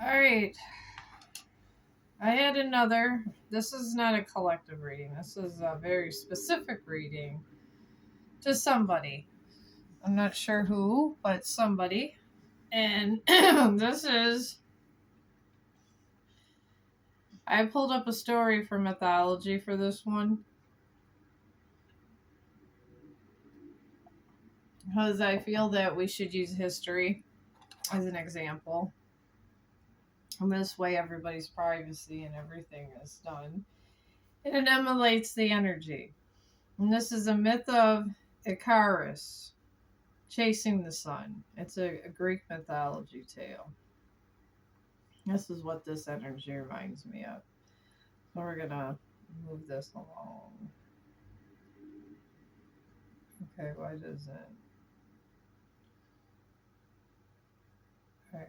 Alright. I had another. This is not a collective reading. This is a very specific reading to somebody. I'm not sure who, but somebody. And this is. I pulled up a story for mythology for this one. Because I feel that we should use history as an example. And this way, everybody's privacy and everything is done. And it emulates the energy. And this is a myth of Icarus chasing the sun. It's a Greek mythology tale. This is what this energy reminds me of. So we're going to move this along. Okay, why does it? Okay.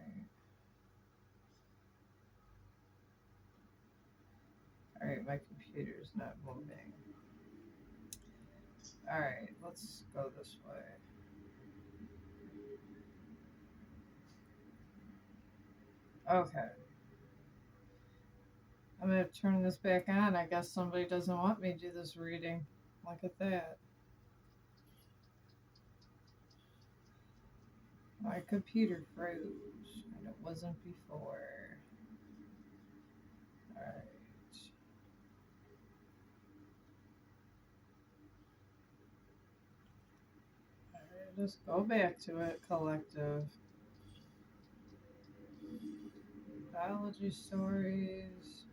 Alright, my computer's not moving. Alright, let's go this way. Okay. I'm going to turn this back on. I guess somebody doesn't want me to do this reading. Look at that. My computer froze, and it wasn't before. Alright. Just go back to it, collective. Biology stories.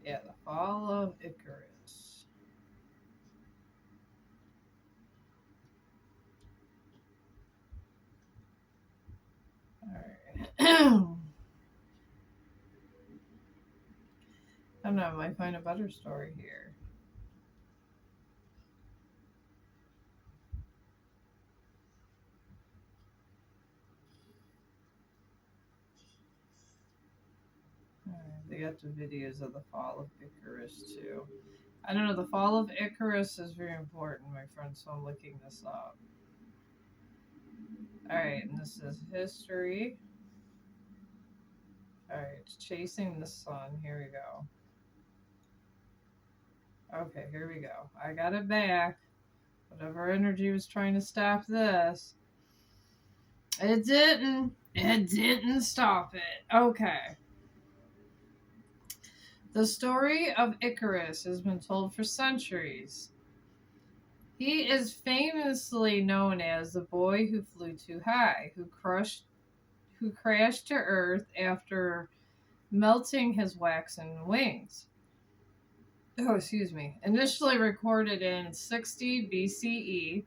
Yeah, the fall of Icarus. Alright. I don't know, I might find a better story here. They got the videos of the fall of Icarus too. I don't know, the fall of Icarus is very important, my friend, so I'm looking this up. Alright, and this is history. Alright, chasing the sun. Here we go. Okay, here we go. I got it back. Whatever energy was trying to stop this. It didn't. It didn't stop it. Okay. The story of Icarus has been told for centuries. He is famously known as the boy who flew too high, who crashed to Earth after melting his waxen wings. Oh, excuse me. Initially recorded in 60 BCE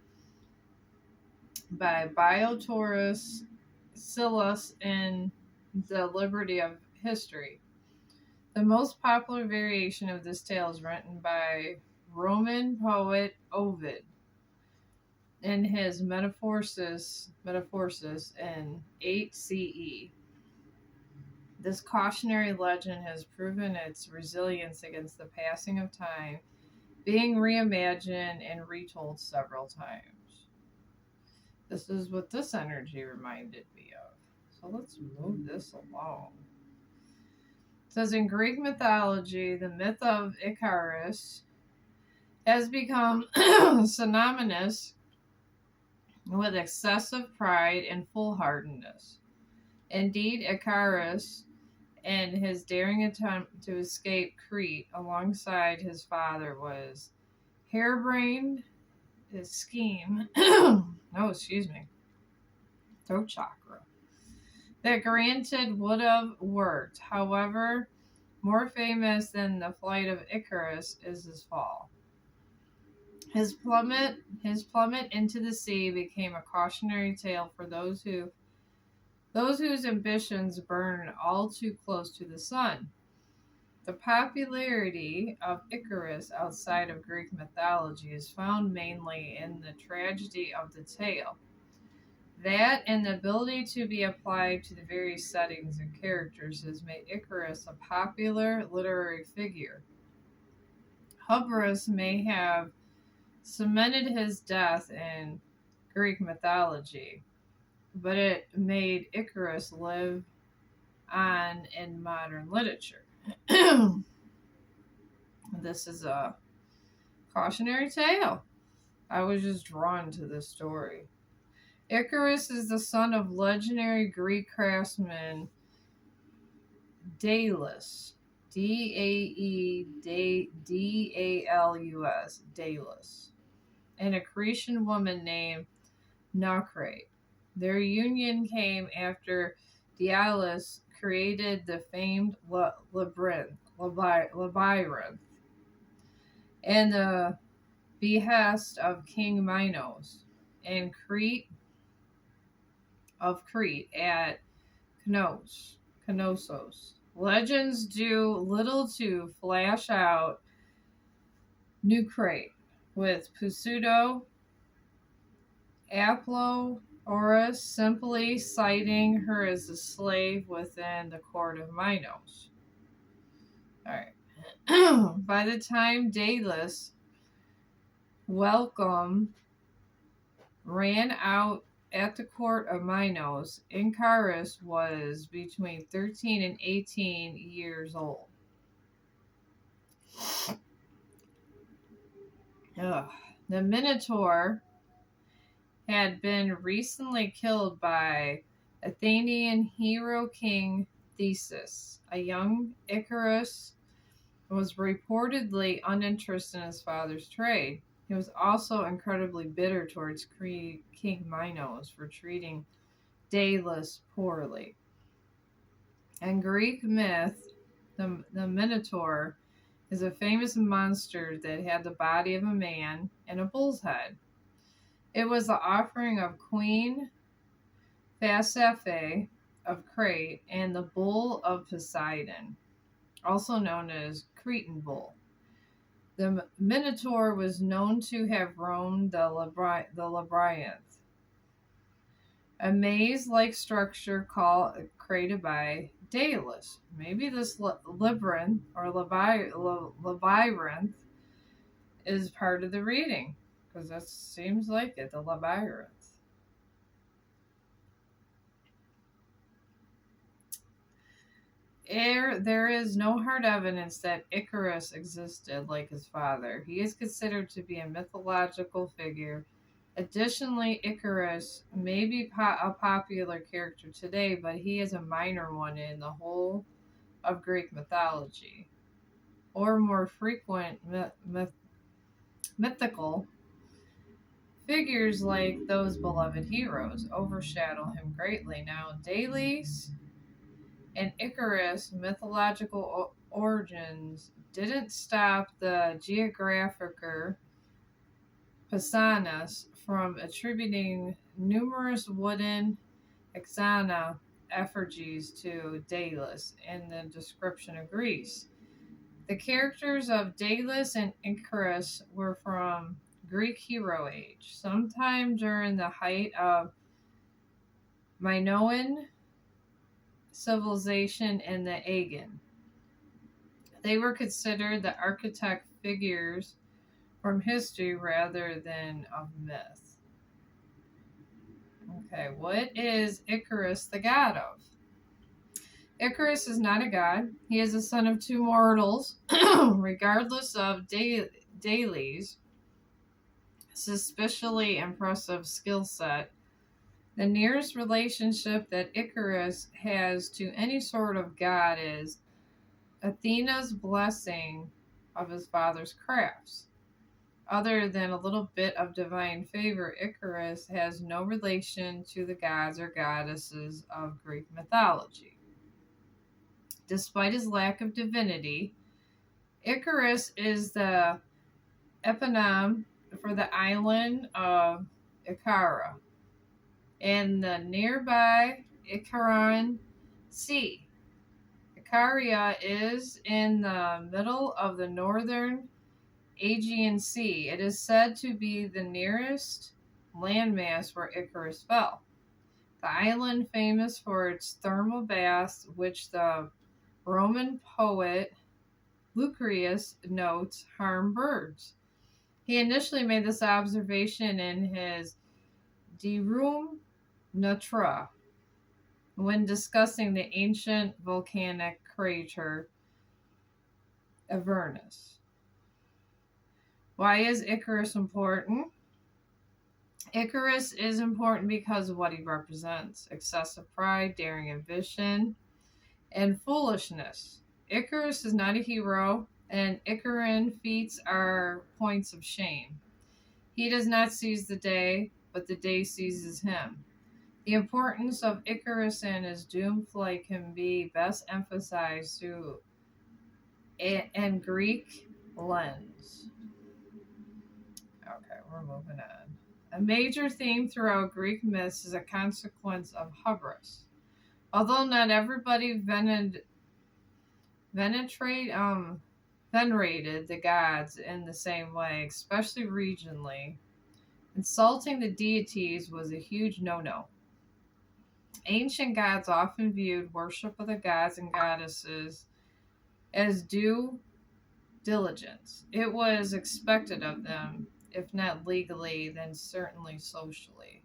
by Biotaurus Silius in The Liberty of History. The most popular variation of this tale is written by Roman poet Ovid in his Metamorphosis in 8 CE. This cautionary legend has proven its resilience against the passing of time, being reimagined and retold several times. This is what this energy reminded me of. So let's move this along. It says in Greek mythology, the myth of Icarus has become synonymous with excessive pride and foolhardiness. Indeed, Icarus, in his daring attempt to escape Crete alongside his father, was harebrained. His scheme, throat chakra, that granted would have worked. However, more famous than the flight of Icarus is his fall. His plummet into the sea became a cautionary tale for those whose ambitions burn all too close to the sun. The popularity of Icarus outside of Greek mythology is found mainly in the tragedy of the tale. That and the ability to be applied to the various settings and characters has made Icarus a popular literary figure. Hubris may have cemented his death in Greek mythology, but it made Icarus live on in modern literature. This is a cautionary tale. I was just drawn to this story. Icarus is the son of legendary Greek craftsman Daedalus. Daedalus. And a Cretan woman named Naucrate. Their union came after Daedalus created the famed labyrinth and the behest of King Minos and Crete at Knossos. Legends do little to flash out Naucrate, with Pseudo Apollodorus simply citing her as a slave within the court of Minos. Alright. By the time Daedalus welcome ran out at the court of Minos, Icarus was between 13 and 18 years old. Ugh. The Minotaur had been recently killed by Athenian hero king Theseus. A young Icarus was reportedly uninterested in his father's trade. He was also incredibly bitter towards King Minos for treating Daedalus poorly. In Greek myth, the Minotaur is a famous monster that had the body of a man and a bull's head. It was the offering of Queen Pasiphae of Crete and the bull of Poseidon, also known as Cretan bull. The Minotaur was known to have roamed the labyrinth, a maze-like structure created by Daedalus. Maybe this labyrinth is part of the reading, because that seems like it, the labyrinth. There is no hard evidence that Icarus existed like his father. He is considered to be a mythological figure. Additionally, Icarus may be a popular character today, but he is a minor one in the whole of Greek mythology. Or more frequent mythical figures like those beloved heroes overshadow him greatly. Now, Daedalus and Icarus' mythological origins didn't stop the geographer Pausanias from attributing numerous wooden exana effigies to Daedalus in the description of Greece. The characters of Daedalus and Icarus were from Greek hero age, sometime during the height of Minoan civilization in the Aegean. They were considered the archetype figures from history rather than of myth. Okay, what is Icarus the god of? Icarus is not a god. He is the son of two mortals, regardless of Daedalus' suspiciously impressive skill set. The nearest relationship that Icarus has to any sort of god is Athena's blessing of his father's crafts. Other than a little bit of divine favor, Icarus has no relation to the gods or goddesses of Greek mythology. Despite his lack of divinity, Icarus is the eponym for the island of Icara and the nearby Icarian Sea. Icaria is in the middle of the northern Aegean Sea. It is said to be the nearest landmass where Icarus fell. The island, famous for its thermal baths, which the Roman poet Lucretius notes harm birds. He initially made this observation in his De Rerum Natra when discussing the ancient volcanic crater Avernus. Why is Icarus important? Icarus is important because of what he represents: excessive pride, daring ambition, and foolishness. Icarus is not a hero, and Icaran feats are points of shame. He does not seize the day, but the day seizes him. The importance of Icarus and his doomed flight can be best emphasized through an Greek lens. Okay, we're moving on. A major theme throughout Greek myths is a consequence of hubris. Although not everybody venerate, venerated the gods in the same way, especially regionally, insulting the deities was a huge no-no. Ancient gods often viewed worship of the gods and goddesses as due diligence. It was expected of them, if not legally, then certainly socially.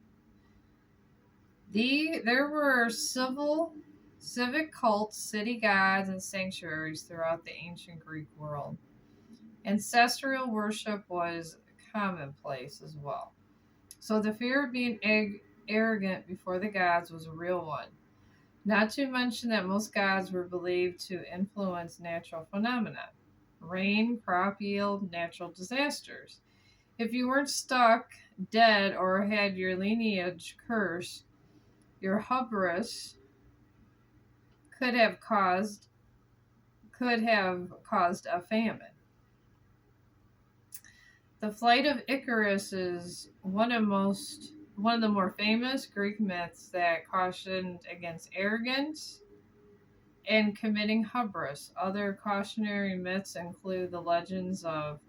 There were civic cults, city gods, and sanctuaries throughout the ancient Greek world. Ancestral worship was commonplace as well. So the fear of being arrogant before the gods was a real one. Not to mention that most gods were believed to influence natural phenomena: rain, crop yield, natural disasters. If you weren't stuck, dead, or had your lineage cursed, your hubris could have caused a famine. The flight of Icarus is one of the more famous Greek myths that cautioned against arrogance and committing hubris. Other cautionary myths include the legends of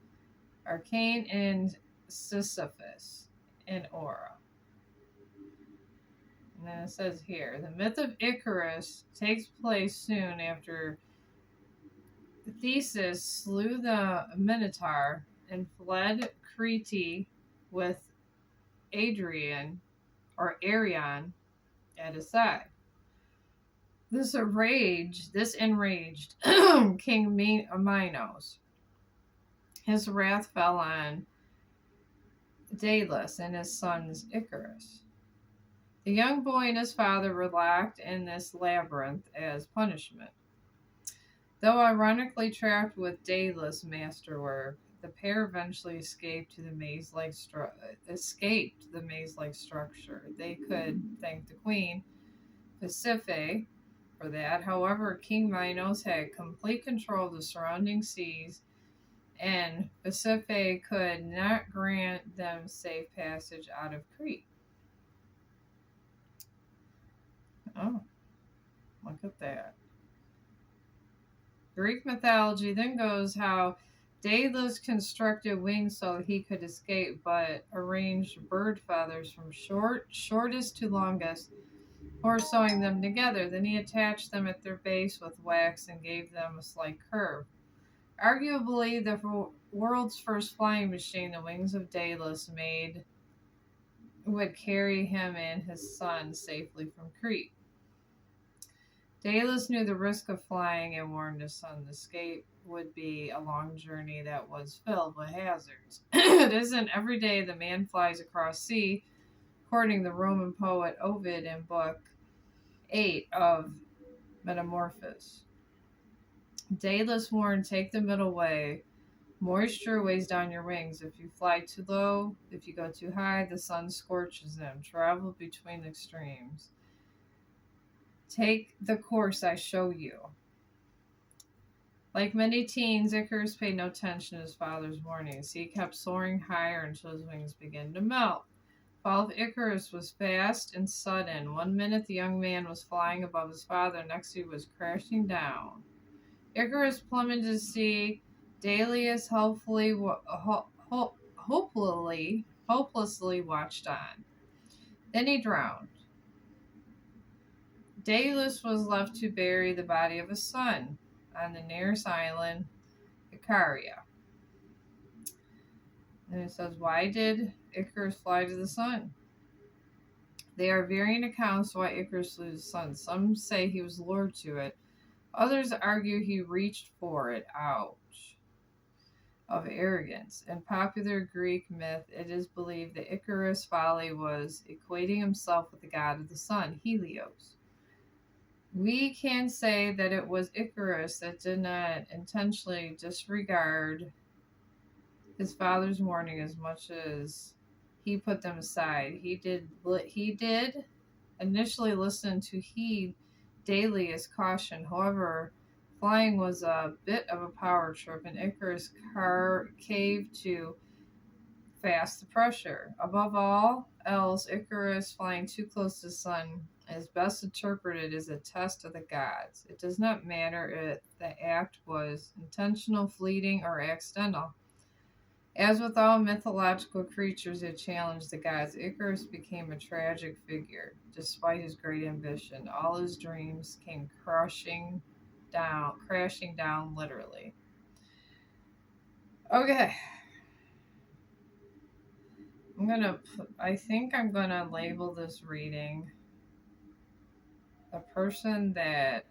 Arcane and Sisyphus in Aura. And then it says here, the myth of Icarus takes place soon after Theseus slew the Minotaur and fled Crete with Arion at his side. This enraged King Minos. His wrath fell on Daedalus and his sons Icarus. The young boy and his father were locked in this labyrinth as punishment. Though ironically trapped with Daedalus' masterwork, the pair eventually escaped the maze-like structure. They could thank the queen, Pasiphae, for that. However, King Minos had complete control of the surrounding seas, and Pasiphae could not grant them safe passage out of Crete. Oh, look at that. Greek mythology then goes how Daedalus constructed wings so he could escape, but arranged bird feathers from shortest to longest, or sewing them together. Then he attached them at their base with wax and gave them a slight curve. Arguably, the world's first flying machine, the wings of Daedalus made, would carry him and his son safely from Crete. Daedalus knew the risk of flying and warned his son the escape would be a long journey that was filled with hazards. It isn't every day the man flies across sea, according to the Roman poet Ovid in Book 8 of Metamorphoses. Daedalus warned, take the middle way. Moisture weighs down your wings. If you fly too low, if you go too high, the sun scorches them. Travel between extremes. Take the course I show you. Like many teens, Icarus paid no attention to his father's warnings. He kept soaring higher until his wings began to melt. The fall of Icarus was fast and sudden. 1 minute the young man was flying above his father, next he was crashing down. Icarus plummeted to sea. Daedalus hopelessly watched on. Then he drowned. Daedalus was left to bury the body of his son on the nearest island, Icaria. And it says, why did Icarus fly to the sun? There are varying accounts why Icarus slew his son. Some say he was lured to it. Others argue he reached for it out of arrogance. In popular Greek myth, it is believed that Icarus' folly was equating himself with the god of the sun, Helios. We can say that it was Icarus that did not intentionally disregard his father's warning as much as he put them aside. He did initially listen to heed daily as caution. However, flying was a bit of a power trip, and Icarus caved to fast the pressure. Above all else, Icarus flying too close to the sun is best interpreted as a test of the gods. It does not matter if the act was intentional, fleeting, or accidental. As with all mythological creatures that challenged the gods, Icarus became a tragic figure. Despite his great ambition, all his dreams came crashing down literally. Okay. I think I'm gonna label this reading the person that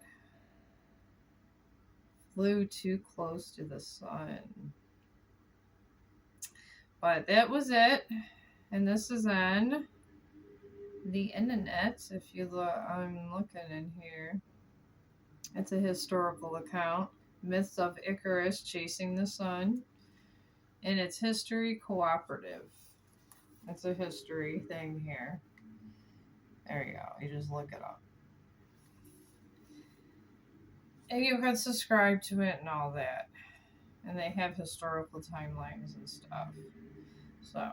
flew too close to the sun. But that was it. And this is on the internet. If you look, I'm looking in here. It's a historical account. Myths of Icarus chasing the sun. And it's history cooperative. It's a history thing here. There you go. You just look it up. And you can subscribe to it and all that. And they have historical timelines and stuff. So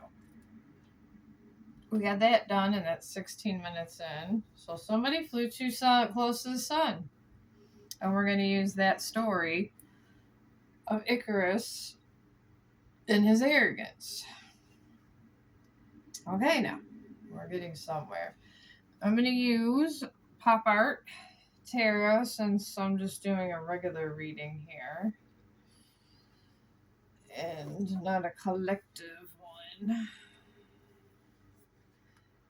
we got that done, and that's 16 minutes in. So somebody flew too close to the sun. And we're going to use that story of Icarus and his arrogance. Okay, now we're getting somewhere. I'm going to use pop art tarot since I'm just doing a regular reading here and not a collective one.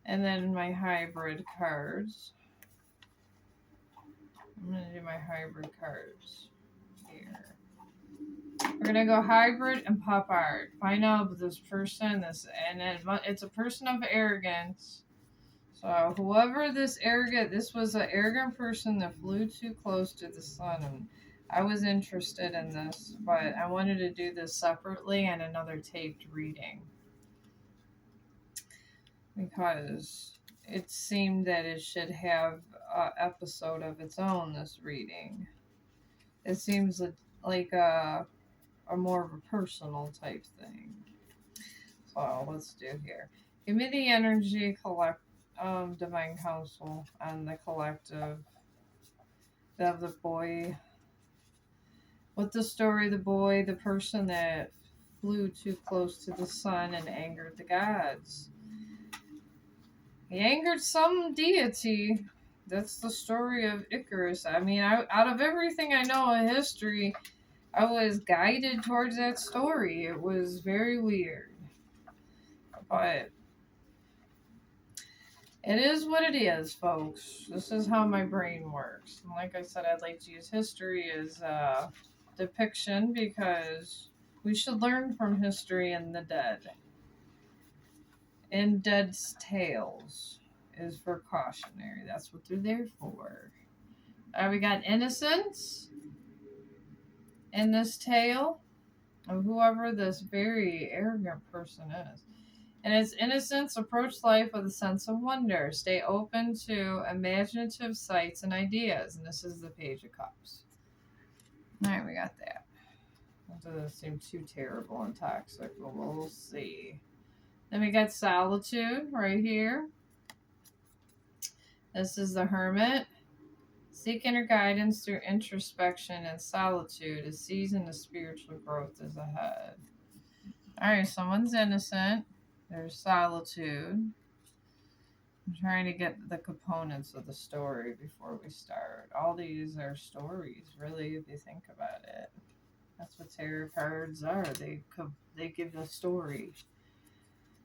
And then my hybrid cards. I'm going to do my hybrid cards here. We're going to go hybrid and pop art. Find out this person, it's a person of arrogance. So whoever this was an arrogant person that flew too close to the sun. And I was interested in this, but I wanted to do this separately and another taped reading. Because it seemed that it should have an episode of its own, this reading. It seems like a more of a personal type thing. So let's do here. Give me the energy divine council and the collective of the boy. With the story, the person that flew too close to the sun and angered the gods. He angered some deity. That's the story of Icarus. I mean, out of everything I know in history, I was guided towards that story. It was very weird. But it is what it is, folks. This is how my brain works. And like I said, I'd like to use history as a depiction because we should learn from history and the dead. And Dead's Tales is for cautionary. That's what they're there for. We got innocence in this tale of whoever this very arrogant person is. And its innocence, approach life with a sense of wonder. Stay open to imaginative sights and ideas. And this is the Page of Cups. All right, we got that. That doesn't seem too terrible and toxic, but we'll see. Then we got Solitude right here. This is the Hermit. Seek inner guidance through introspection and solitude. A season of spiritual growth is ahead. All right, someone's innocent. There's solitude. I'm trying to get the components of the story before we start. All these are stories, really, if you think about it. That's what tarot cards are. They give a story.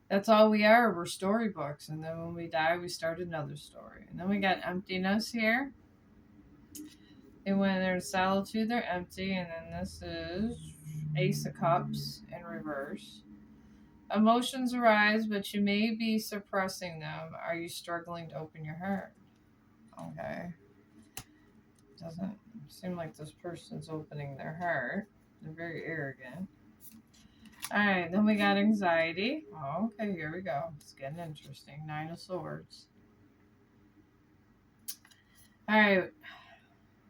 That's all we are. We're storybooks. And then when we die, we start another story. And then we got emptiness here. And when they're in solitude, they're empty. And then this is Ace of Cups in reverse. Emotions arise, but you may be suppressing them. Are you struggling to open your heart? Okay. Doesn't seem like this person's opening their heart. They're very arrogant. Alright, then we got anxiety. Oh, okay, here we go. It's getting interesting. Nine of Swords. Alright,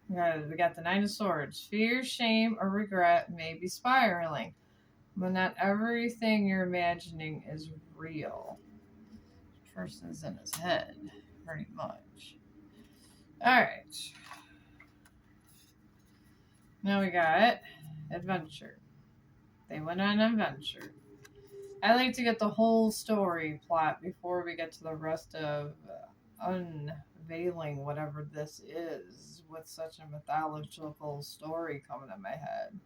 we got the Nine of Swords. Fear, shame, or regret may be spiraling, but not everything you're imagining is real. This person's in his head, pretty much. Alright. Now we got adventure. They went on an adventure. I like to get the whole story plot before we get to the rest of unveiling whatever this is with such a mythological story coming in my head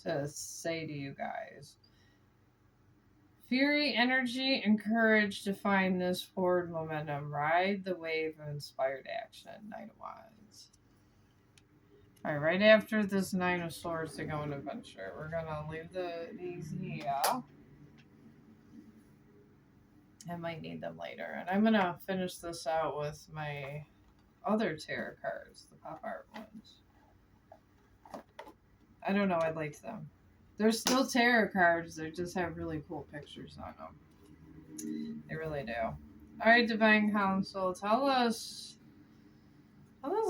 to say to you guys. Fury, energy, and courage define this forward momentum. Ride the wave of inspired action. Knight of Wands. Alright, right after this Nine of Swords to go on adventure, we're gonna leave these here. I might need them later. And I'm gonna finish this out with my other tarot cards, the pop art ones. I don't know, I like them. They're still tarot cards, they just have really cool pictures on them. They really do. Alright, Divine Council, tell us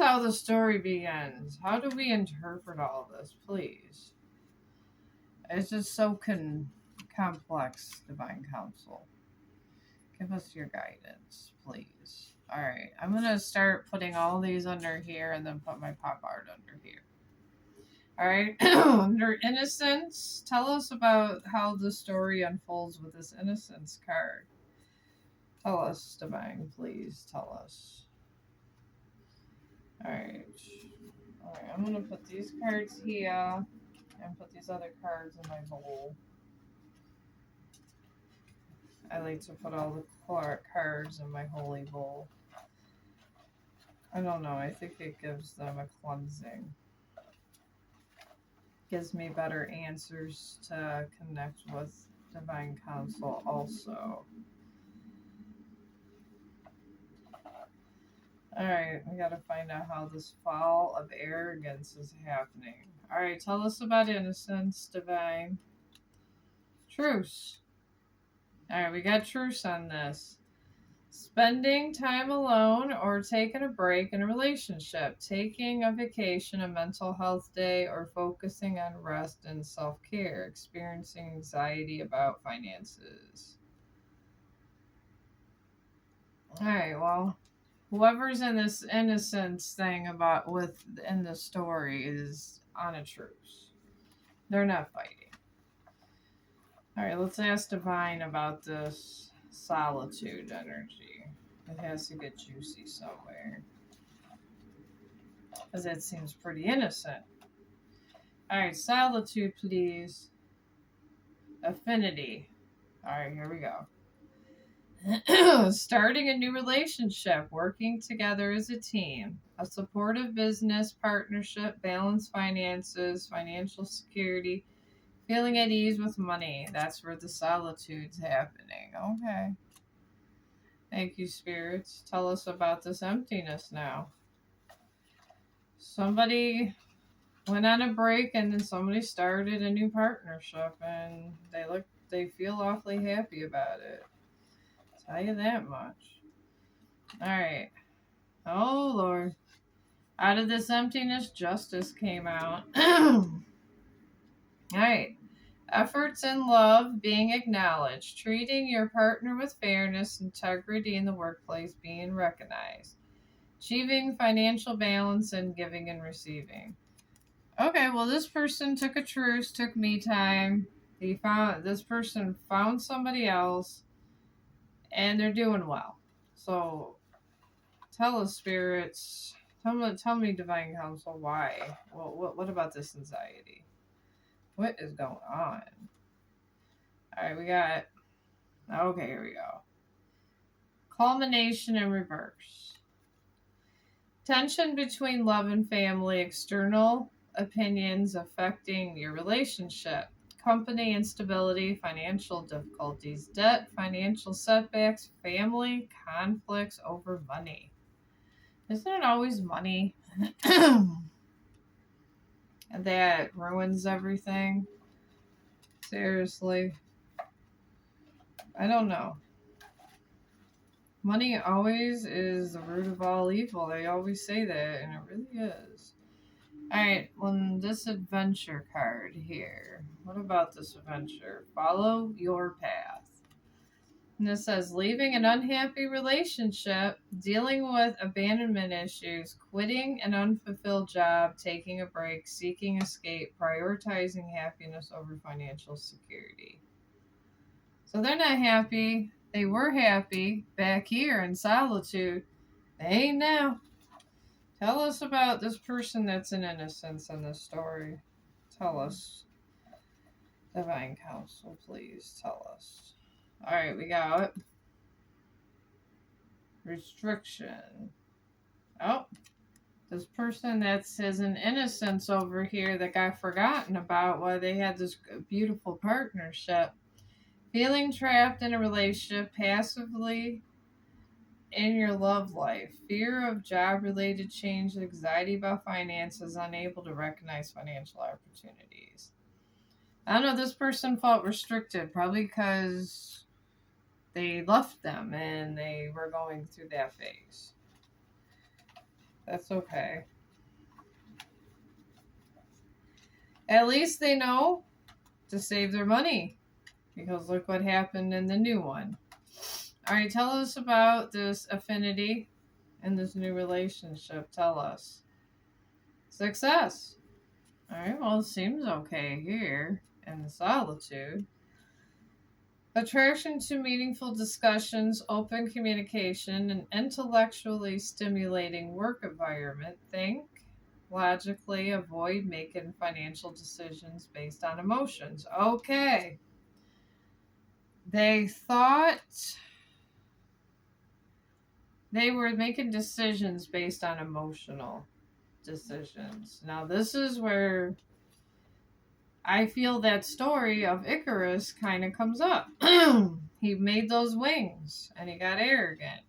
how the story begins. How do we interpret all this, please? It's just so complex, Divine Council. Give us your guidance, please. Alright, I'm going to start putting all these under here and then put my pop art under here. Alright, under Innocence, tell us about how the story unfolds with this Innocence card. Tell us, Divine, please tell us. Alright, I'm going to put these cards here and put these other cards in my bowl. I like to put all the cards in my holy bowl. I don't know, I think it gives them a cleansing. Gives me better answers to connect with Divine Council also. Alright, we gotta find out how this fall of arrogance is happening. Alright, tell us about Innocence, Divine. Truce. Alright, we got truce on this. Spending time alone or taking a break in a relationship, taking a vacation, a mental health day, or focusing on rest and self-care, experiencing anxiety about finances. Alright, well, whoever's in this innocence thing in the story is on a truce. They're not fighting. Alright, let's ask Divine about this solitude energy. It has to get juicy somewhere. Because it seems pretty innocent. Alright, solitude, please. Affinity. Alright, here we go. Starting a new relationship, working together as a team, a supportive business partnership, balanced finances, financial security, feeling at ease with money. That's where the solitude's happening. Okay. Thank you, spirits. Tell us about this emptiness now. Somebody went on a break and then somebody started a new partnership and they feel awfully happy about it. Tell you that much. Alright. Oh Lord. Out of this emptiness, justice came out. Alright. Efforts in love being acknowledged. Treating your partner with fairness, integrity in the workplace being recognized. Achieving financial balance and giving and receiving. Okay, well, this person took a truce, took me time. This person found somebody else, and they're doing well. So, tell us, spirits. Tell me, Divine Council, why? Well, what about this anxiety? What is going on? All right, we got Okay, here we go. Culmination in reverse. Tension between love and family, external opinions affecting your relationship, company instability, financial difficulties, debt, financial setbacks, family conflicts over money. Isn't it always money that ruins everything? Seriously. I don't know. Money always is the root of all evil. They always say that, and it really is. Alright, well, this adventure card here. What about this adventure? Follow your path. And this says leaving an unhappy relationship, dealing with abandonment issues, quitting an unfulfilled job, taking a break, seeking escape, prioritizing happiness over financial security. So they're not happy. They were happy back here in solitude. They ain't now. Tell us about this person that's in innocence in this story. Tell us. Divine Counsel, please tell us. Alright, we got restriction. Oh, this person that says an innocence over here that got forgotten about while they had this beautiful partnership. Feeling trapped in a relationship, passively in your love life, fear of job related change, anxiety about finances, unable to recognize financial opportunities. I don't know, this person felt restricted, probably because they left them and they were going through that phase. That's okay. At least they know to save their money, because look what happened in the new one. Alright, tell us about this affinity and this new relationship. Tell us. Success. Alright, well, it seems okay here in the solitude. Attraction to meaningful discussions, open communication, an intellectually stimulating work environment. Think logically, avoid making financial decisions based on emotions. Okay. They thought they were making decisions based on emotional decisions. Now, this is where I feel that story of Icarus kind of comes up. He made those wings and he got arrogant.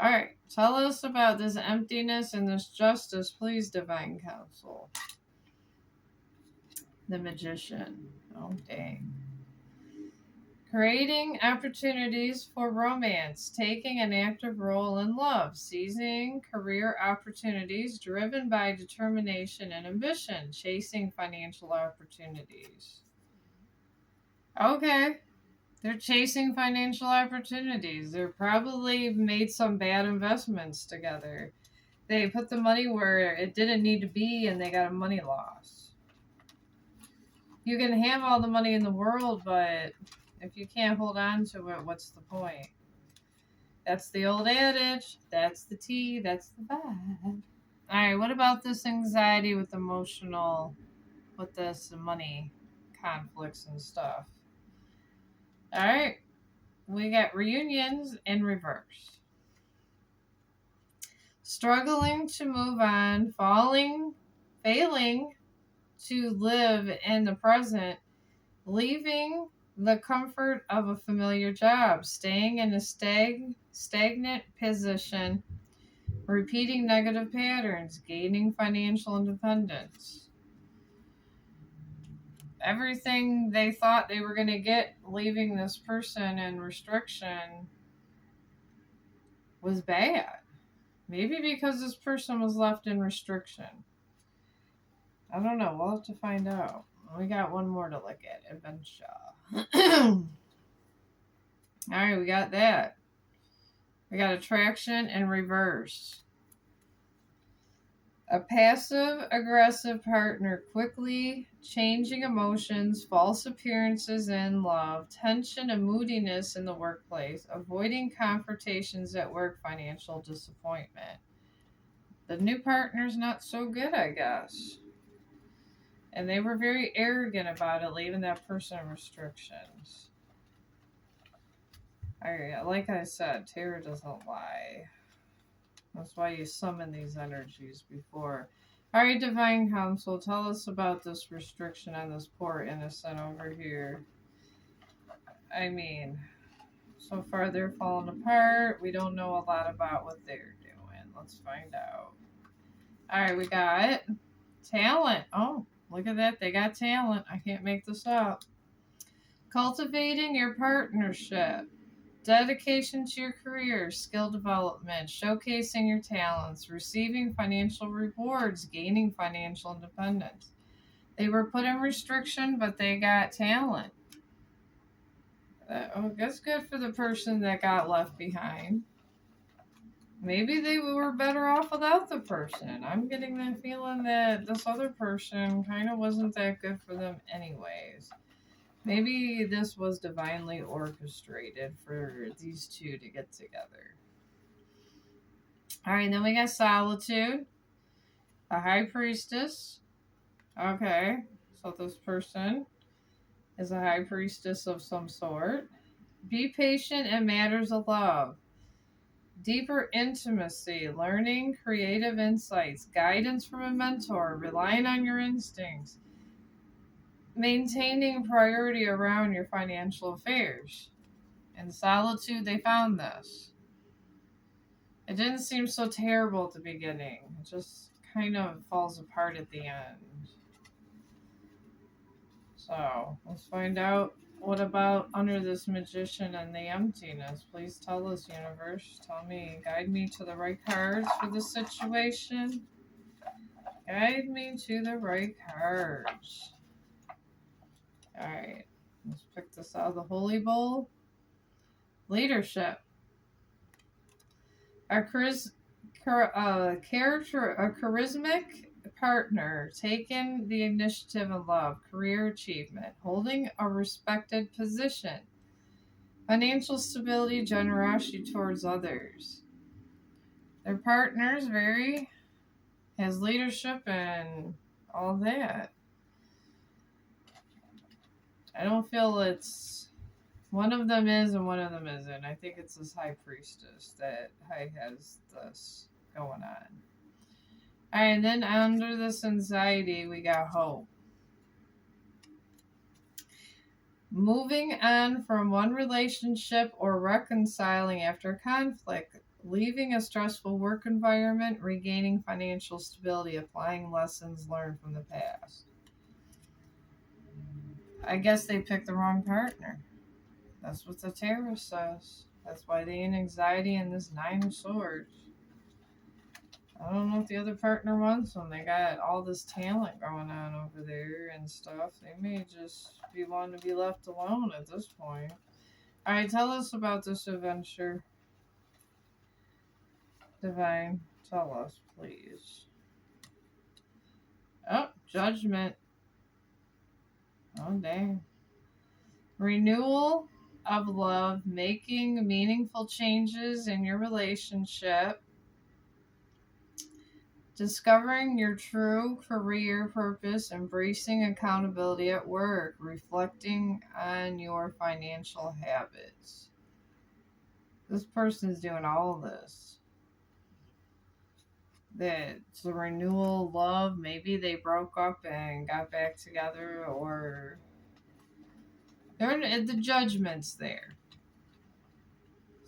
Alright, tell us about this emptiness and this justice, please, Divine Counsel. The Magician. Oh, dang. Creating opportunities for romance, taking an active role in love, seizing career opportunities driven by determination and ambition, chasing financial opportunities. Okay. They're chasing financial opportunities. They're probably made some bad investments together. They put the money where it didn't need to be and they got a money loss. You can have all the money in the world, but if you can't hold on to it, what's the point? That's the old adage. That's the tea. That's the vibe. Alright, what about this anxiety with this money conflicts and stuff? Alright, we got reunions in reverse. Struggling to move on, failing to live in the present, leaving the comfort of a familiar job, staying in a stagnant position, repeating negative patterns, gaining financial independence. Everything they thought they were going to get leaving this person in restriction was bad. Maybe because this person was left in restriction. I don't know. We'll have to find out. We got one more to look at. Adventure. Alright, we got that. We got attraction in reverse. A passive aggressive partner, quickly changing emotions, false appearances in love, tension and moodiness in the workplace, avoiding confrontations at work, financial disappointment. The new partner's not so good, I guess. And they were very arrogant about it, leaving that person in restrictions. Like I said, tarot doesn't lie. That's why you summon these energies before. Alright, Divine Council, tell us about this restriction on this poor innocent over here. I mean, so far they're falling apart. We don't know a lot about what they're doing. Let's find out. Alright, we got talent. Oh, look at that. They got talent. I can't make this up. Cultivating your partnership. Dedication to your career, skill development, showcasing your talents, receiving financial rewards, gaining financial independence. They were put in restriction, but they got talent. That's good for the person that got left behind. Maybe they were better off without the person. I'm getting the feeling that this other person kind of wasn't that good for them anyways. Maybe this was divinely orchestrated for these two to get together. Alright, then we got Solitude, a High Priestess. Okay, so this person is a High Priestess of some sort. Be patient in matters of love. Deeper intimacy, learning creative insights, guidance from a mentor, relying on your instincts, maintaining priority around your financial affairs. In Solitude, they found this. It didn't seem so terrible at the beginning. It just kind of falls apart at the end. So, let's find out what about under this magician and the emptiness. Please tell us, universe. Tell me, guide me to the right cards for the situation. Guide me to the right cards. Alright, let's pick this out of the Holy Bowl. Leadership. A charismatic partner, taking the initiative in love, career achievement, holding a respected position, financial stability, generosity towards others. Their partner's has leadership and all that. I don't feel it's one of them is and one of them isn't. I think it's this High Priestess that has this going on. Alright, and then under this anxiety, we got hope. Moving on from one relationship or reconciling after conflict, leaving a stressful work environment, regaining financial stability, applying lessons learned from the past. I guess they picked the wrong partner. That's what the tarot says. That's why they in anxiety in this Nine of Swords. I don't know if the other partner wants them. They got all this talent going on over there and stuff. They may just be wanting to be left alone at this point. Alright, tell us about this adventure. Divine, tell us, please. Oh, Judgment. Oh, dang. Renewal of love, making meaningful changes in your relationship. Discovering your true career purpose, embracing accountability at work, reflecting on your financial habits. This person's doing all of this. It's a renewal, love. Maybe they broke up and got back together, or the Judgment's there.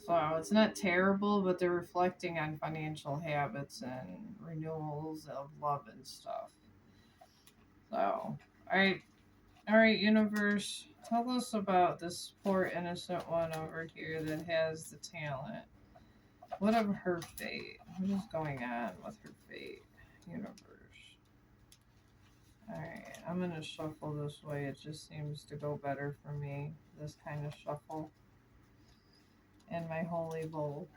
So it's not terrible, but they're reflecting on financial habits and renewals of love and stuff. So, alright, universe, tell us about this poor innocent one over here that has the talent. What of her fate? What is going on with her fate, universe? Alright, I'm gonna shuffle this way. It just seems to go better for me, this kind of shuffle. And my holy bowl.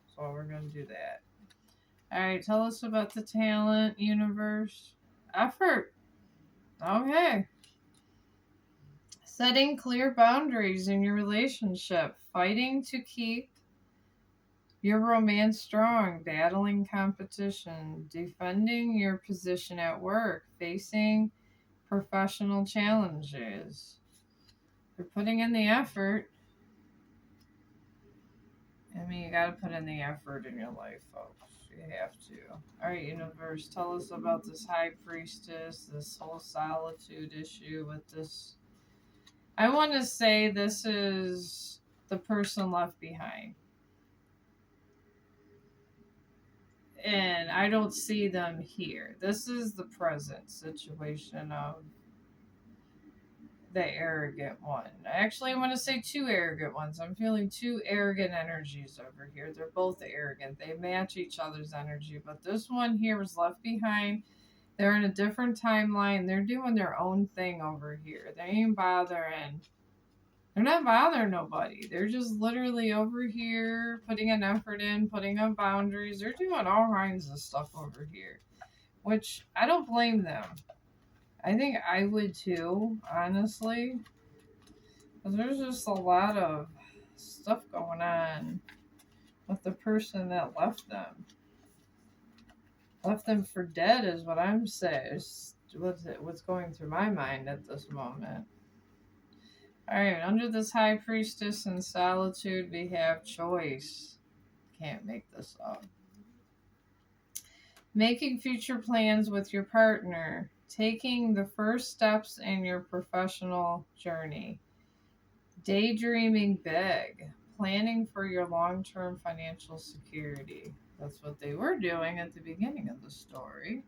So we're going to do that. Alright, tell us about the talent, universe. Effort. Okay. Setting clear boundaries in your relationship. Fighting to keep your romance strong. Battling competition. Defending your position at work. Facing professional challenges. They're putting in the effort. I mean, you gotta put in the effort in your life, folks. You have to. Alright, universe, tell us about this high priestess, this whole solitude issue with this. I want to say this is the person left behind. And I don't see them here. This is the present situation of the arrogant one. Actually, I want to say two arrogant ones. I'm feeling two arrogant energies over here. They're both arrogant. They match each other's energy, but this one here was left behind. They're in a different timeline. They're doing their own thing over here. They ain't bothering. They're not bothering nobody. They're just literally over here putting an effort in, putting up boundaries. They're doing all kinds of stuff over here, which I don't blame them. I think I would too, honestly. Because there's just a lot of stuff going on with the person that left them. Left them for dead is what I'm saying. What's going through my mind at this moment. Alright, under this high priestess in solitude, we have choice. Can't make this up. Making future plans with your partner. Taking the first steps in your professional journey. Daydreaming big. Planning for your long-term financial security. That's what they were doing at the beginning of the story.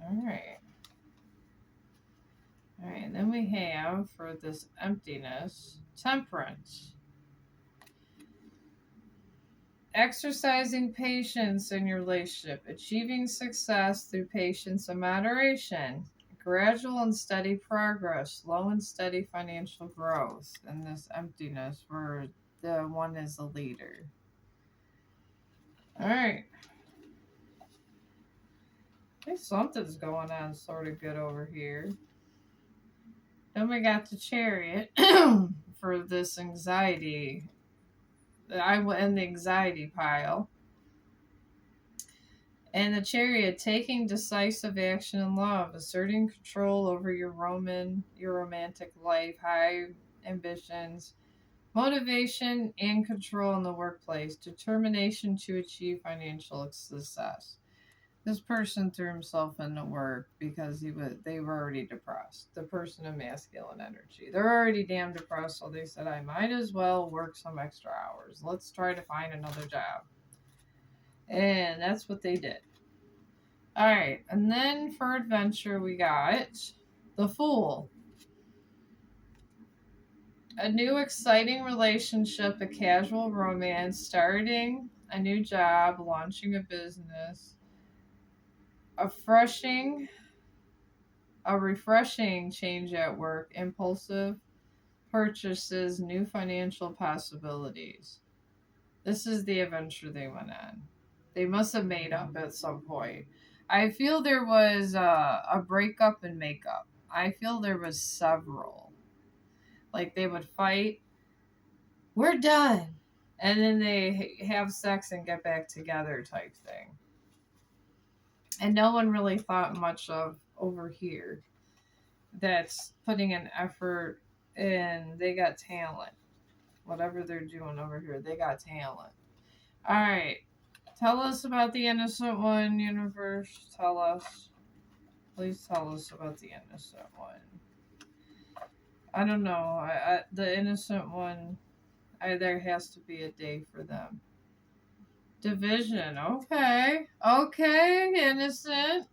Alright. Alright, and then we have, for this emptiness, temperance. Exercising patience in your relationship. Achieving success through patience and moderation. Gradual and steady progress. Slow and steady financial growth. And this emptiness where the one is the leader. Alright. I think something's going on sort of good over here. Then we got the chariot for this anxiety. I went in the anxiety pile. And the chariot, taking decisive action in love, asserting control over your romantic life, high ambitions, motivation and control in the workplace, determination to achieve financial success. This person threw himself into work because they were already depressed. The person of masculine energy. They're already damn depressed, so they said, I might as well work some extra hours. Let's try to find another job. And that's what they did. Alright, and then for adventure we got the Fool. A new exciting relationship, a casual romance, starting a new job, launching a business. A refreshing change at work, impulsive purchases, new financial possibilities. This is the adventure they went on. They must have made up at some point. I feel there was a breakup and makeup. I feel there was several. Like they would fight, we're done, and then they have sex and get back together type thing. And no one really thought much of over here that's putting an effort in. They got talent. Whatever they're doing over here, they got talent. Alright. Tell us about the innocent one, universe. Tell us. Please tell us about the innocent one. I don't know. The innocent one, there has to be a day for them. Division. Okay. Okay, innocent.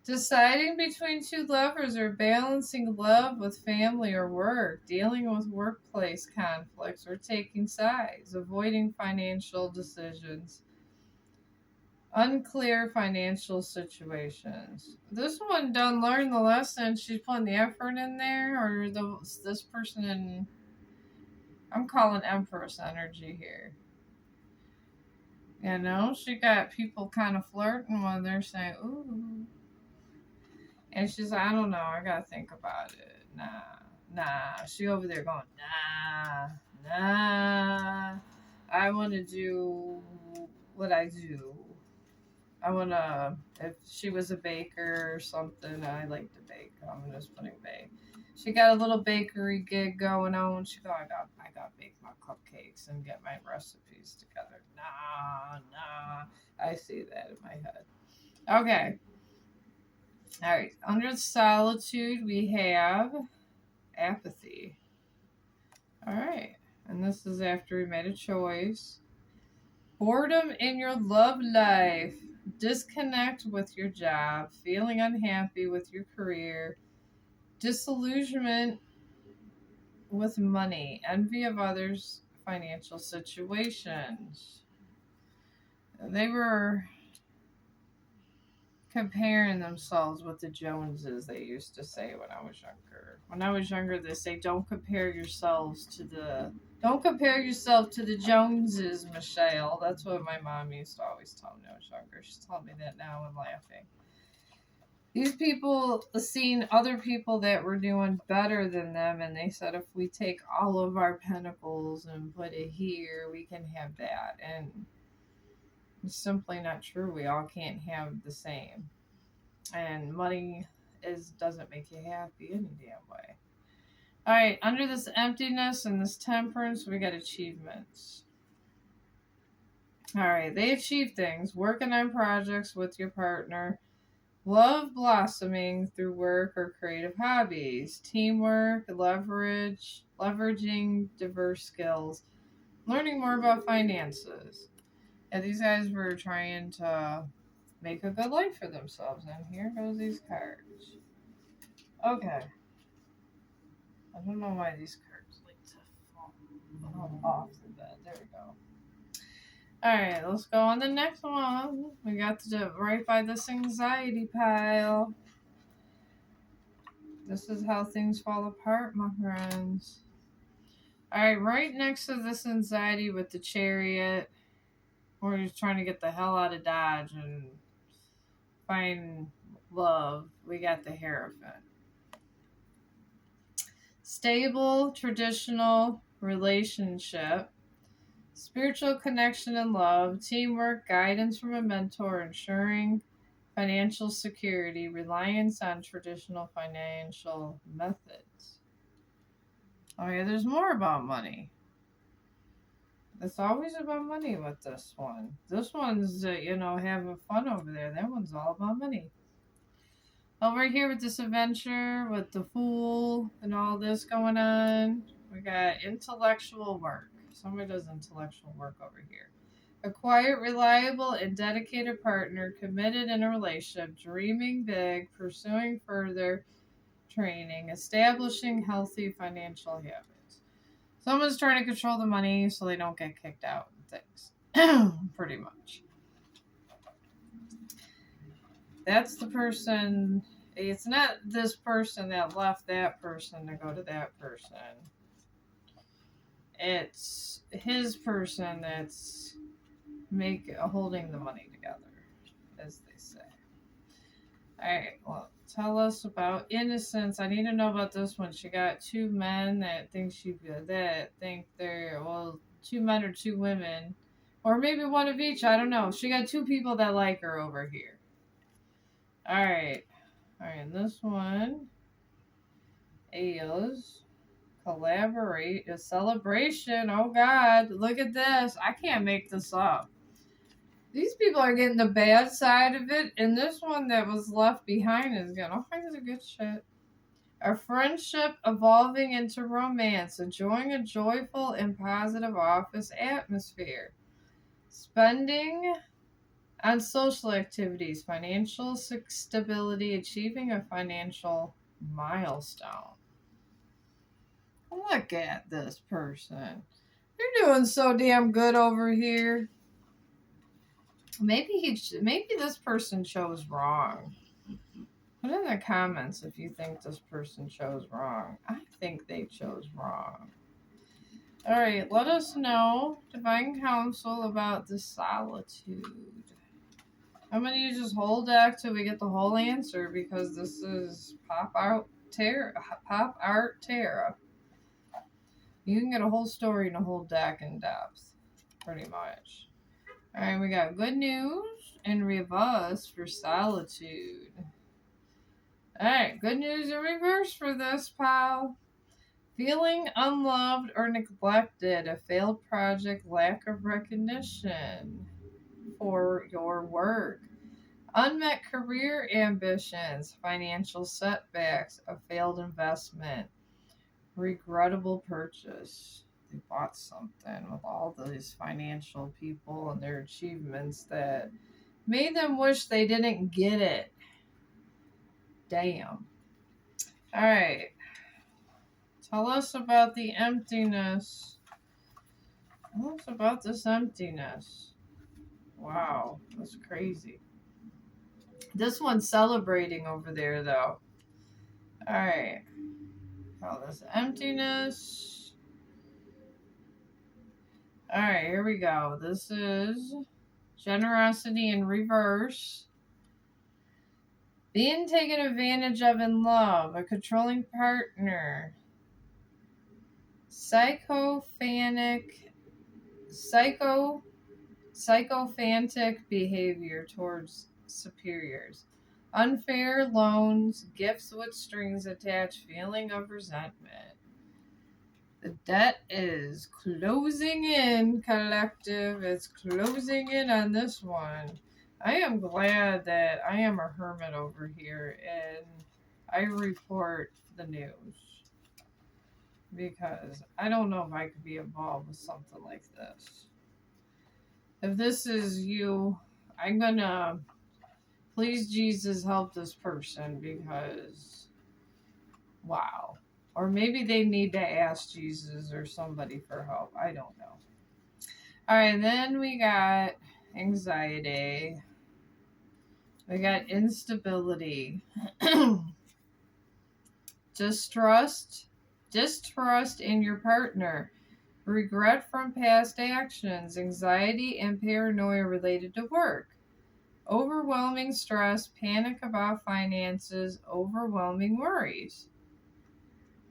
Deciding between two lovers or balancing love with family or work, dealing with workplace conflicts or taking sides, avoiding financial decisions, unclear financial situations. This one done learn the lesson. She's putting the effort in there, or this person in. I'm calling Empress energy here. You know, she got people kind of flirting when they're saying, ooh. And she's like, I don't know, I gotta think about it. Nah. She over there going, nah. I want to do what I do. I want to, if she was a baker or something, I like to bake. I'm just putting bake. She got a little bakery gig going on. She go, I bake my cupcakes and get my recipes together. Nah. I see that in my head. Okay. All right. Under solitude, we have apathy. All right. And this is after we made a choice. Boredom in your love life. Disconnect with your job. Feeling unhappy with your career. Disillusionment with money. Envy of others' financial situations. They were comparing themselves with the Joneses, they used to say when I was younger. When I was younger, they say, don't compare yourself to the Joneses, Michelle. That's what my mom used to always tell me when I was younger. She's telling me that now and laughing. These people seen other people that were doing better than them, and they said if we take all of our pentacles and put it here, we can have that. And it's simply not true. We all can't have the same. And money doesn't make you happy any damn way. All right, under this emptiness and this temperance, we got achievements. All right, they achieve things, working on projects with your partner, love blossoming through work or creative hobbies, teamwork, leveraging diverse skills, learning more about finances. And these guys were trying to make a good life for themselves. And here goes these cards. Okay. I don't know why these cards like to fall off the bed. There we go. Alright, let's go on the next one. We got to do right by this anxiety pile. This is how things fall apart, my friends. Alright, right next to this anxiety with the Chariot, we're just trying to get the hell out of Dodge and find love. We got the Hierophant. Stable, traditional relationship, spiritual connection and love, teamwork, guidance from a mentor, ensuring financial security, reliance on traditional financial methods. Oh yeah, there's more about money. It's always about money with this one. This one's, having fun over there. That one's all about money. Over here with this adventure, with the Fool and all this going on, we got intellectual work. Somebody does intellectual work over here. A quiet, reliable, and dedicated partner, committed in a relationship, dreaming big, pursuing further training, establishing healthy financial habits. Someone's trying to control the money so they don't get kicked out and things. Pretty much. That's the person. It's not this person that left that person to go to that person. It's his person that's holding the money together, as they say. Alright, well, tell us about innocence. I need to know about this one. She got two men that think they're, well, two men or two women. Or maybe one of each, I don't know. She got two people that like her over here. Alright, and this one is a celebration. Oh God, look at this. I can't make this up. These people are getting the bad side of it, and this one that was left behind is getting all kinds of good shit. A friendship evolving into romance, enjoying a joyful and positive office atmosphere. Spending on social activities, financial stability, achieving a financial milestone. Look at this person. They're doing so damn good over here. Maybe this person chose wrong. Put in the comments if you think this person chose wrong. I think they chose wrong. Alright, let us know, Divine Counsel, about the solitude. I'm going to use this whole deck till we get the whole answer because this is Pop Art Tarot. You can get a whole story and a whole deck in depth, pretty much. Alright, we got good news and reverse for solitude. Alright, good news in reverse for this, pal. Feeling unloved or neglected, a failed project, lack of recognition for your work. Unmet career ambitions, financial setbacks, a failed investment, regrettable purchase. They bought something with all these financial people and their achievements that made them wish they didn't get it. Damn. All right. Tell us about the emptiness. Tell us about this emptiness. Wow, that's crazy. This one's celebrating over there, though. All right. All this emptiness. All right, here we go. This is generosity in reverse. Being taken advantage of in love, a controlling partner, psychophantic, psycho, psychophantic behavior towards superiors, unfair loans, gifts with strings attached, feeling of resentment. The debt is closing in, collective. It's closing in on this one. I am glad that I am a hermit over here and I report the news because I don't know if I could be involved with something like this. If this is you, I'm gonna please Jesus help this person because wow. Or maybe they need to ask Jesus or somebody for help. I don't know. All right, then we got anxiety. We got instability. Distrust. Distrust in your partner. Regret from past actions. Anxiety and paranoia related to work. Overwhelming stress. Panic about finances. Overwhelming worries.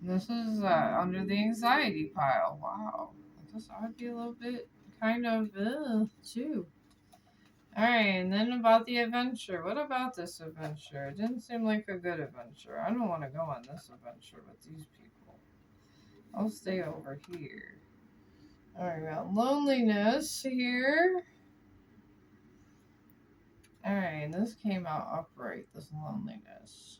This is under the anxiety pile. Wow. I guess I'd be a little bit kind of too. Alright, and then about the adventure. What about this adventure? It didn't seem like a good adventure. I don't want to go on this adventure with these people. I'll stay over here. Alright, we got loneliness here. Alright, this came out upright, this loneliness.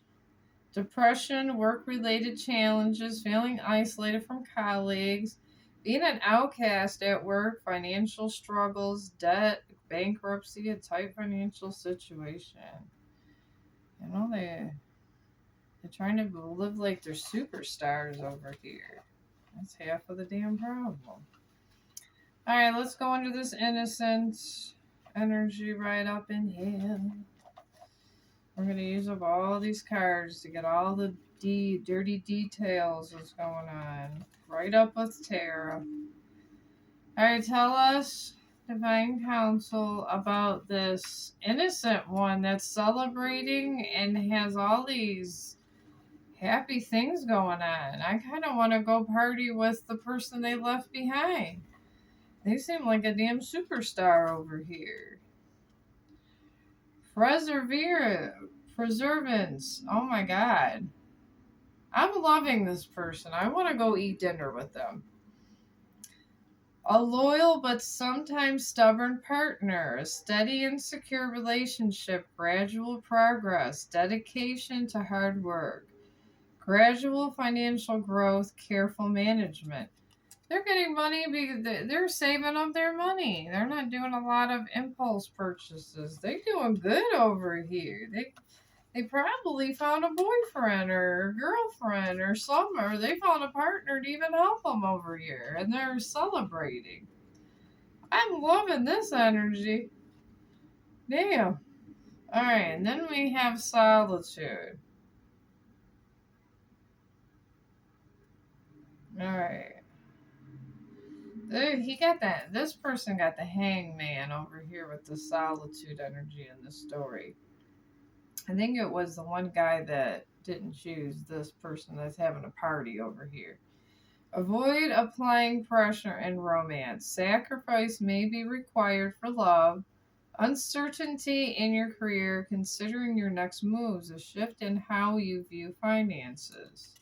Depression, work-related challenges, feeling isolated from colleagues, being an outcast at work, financial struggles, debt, bankruptcy, a tight financial situation. You know, they're trying to live like they're superstars over here. That's half of the damn problem. Alright, let's go into this innocent energy right up in here. We're going to use up all these cards to get all the dirty details that's going on. Right up with Tara. Alright, tell us, Divine Council, about this innocent one that's celebrating and has all these happy things going on. I kind of want to go party with the person they left behind. They seem like a damn superstar over here. Preservance. Oh my god. I'm loving this person. I want to go eat dinner with them. A loyal but sometimes stubborn partner. A steady and secure relationship. Gradual progress. Dedication to hard work. Gradual financial growth. Careful management. They're getting money because they're saving up their money. They're not doing a lot of impulse purchases. They're doing good over here. They probably found a boyfriend or a girlfriend or something, or they found a partner to even help them over here, and they're celebrating. I'm loving this energy. Damn. Alright, and then we have solitude. Alright. This person got the hangman over here with the solitude energy in the story. I think it was the one guy that didn't choose this person that's having a party over here. Avoid applying pressure in romance. Sacrifice may be required for love. Uncertainty in your career, considering your next moves. A shift in how you view finances.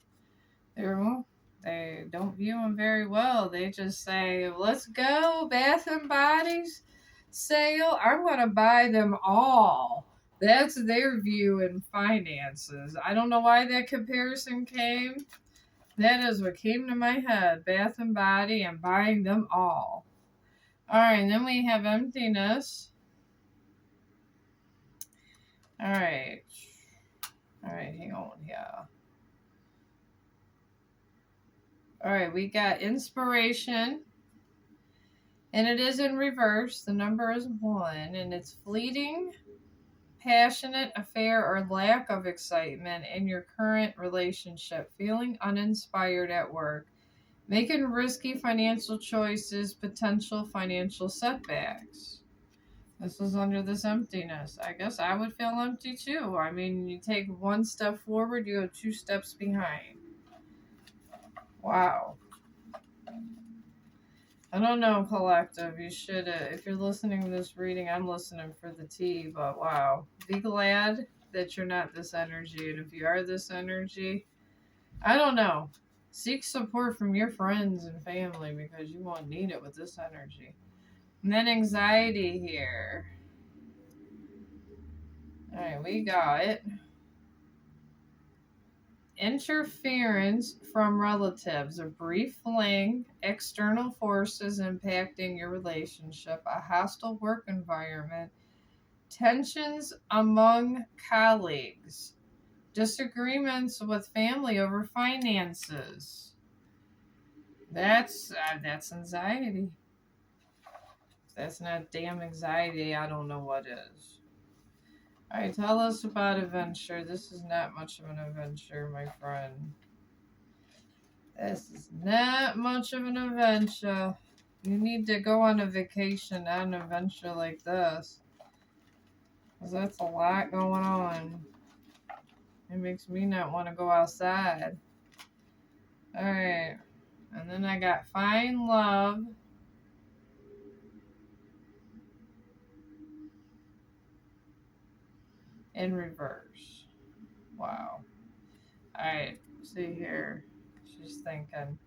They don't view them very well. They just say, let's go, Bath and Bodies sale. I'm going to buy them all. That's their view in finances. I don't know why that comparison came. That is what came to my head. Bath and Body and buying them all. All right, and then we have emptiness. All right. All right, hang on. Yeah. All right, we got inspiration. And it is in reverse. The number is 1. And it's fleeting, passionate affair or lack of excitement in your current relationship. Feeling uninspired at work. Making risky financial choices. Potential financial setbacks. This was under this emptiness. I guess I would feel empty too. I mean, you take one step forward, you go 2 steps behind. Wow. I don't know, collective. You should, if you're listening to this reading, I'm listening for the tea, but wow. Be glad that you're not this energy. And if you are this energy, I don't know. Seek support from your friends and family because you won't need it with this energy. And then anxiety here. All right, we got interference from relatives, a brief fling, external forces impacting your relationship, a hostile work environment, tensions among colleagues, disagreements with family over finances. That's anxiety. If that's not damn anxiety, I don't know what is. All right, tell us about adventure. This is not much of an adventure, my friend. This is not much of an adventure. You need to go on a vacation, not an adventure like this. Because that's a lot going on. It makes me not want to go outside. Alright. And then I got find love. In reverse. Wow. Alright. See here. She's thinking.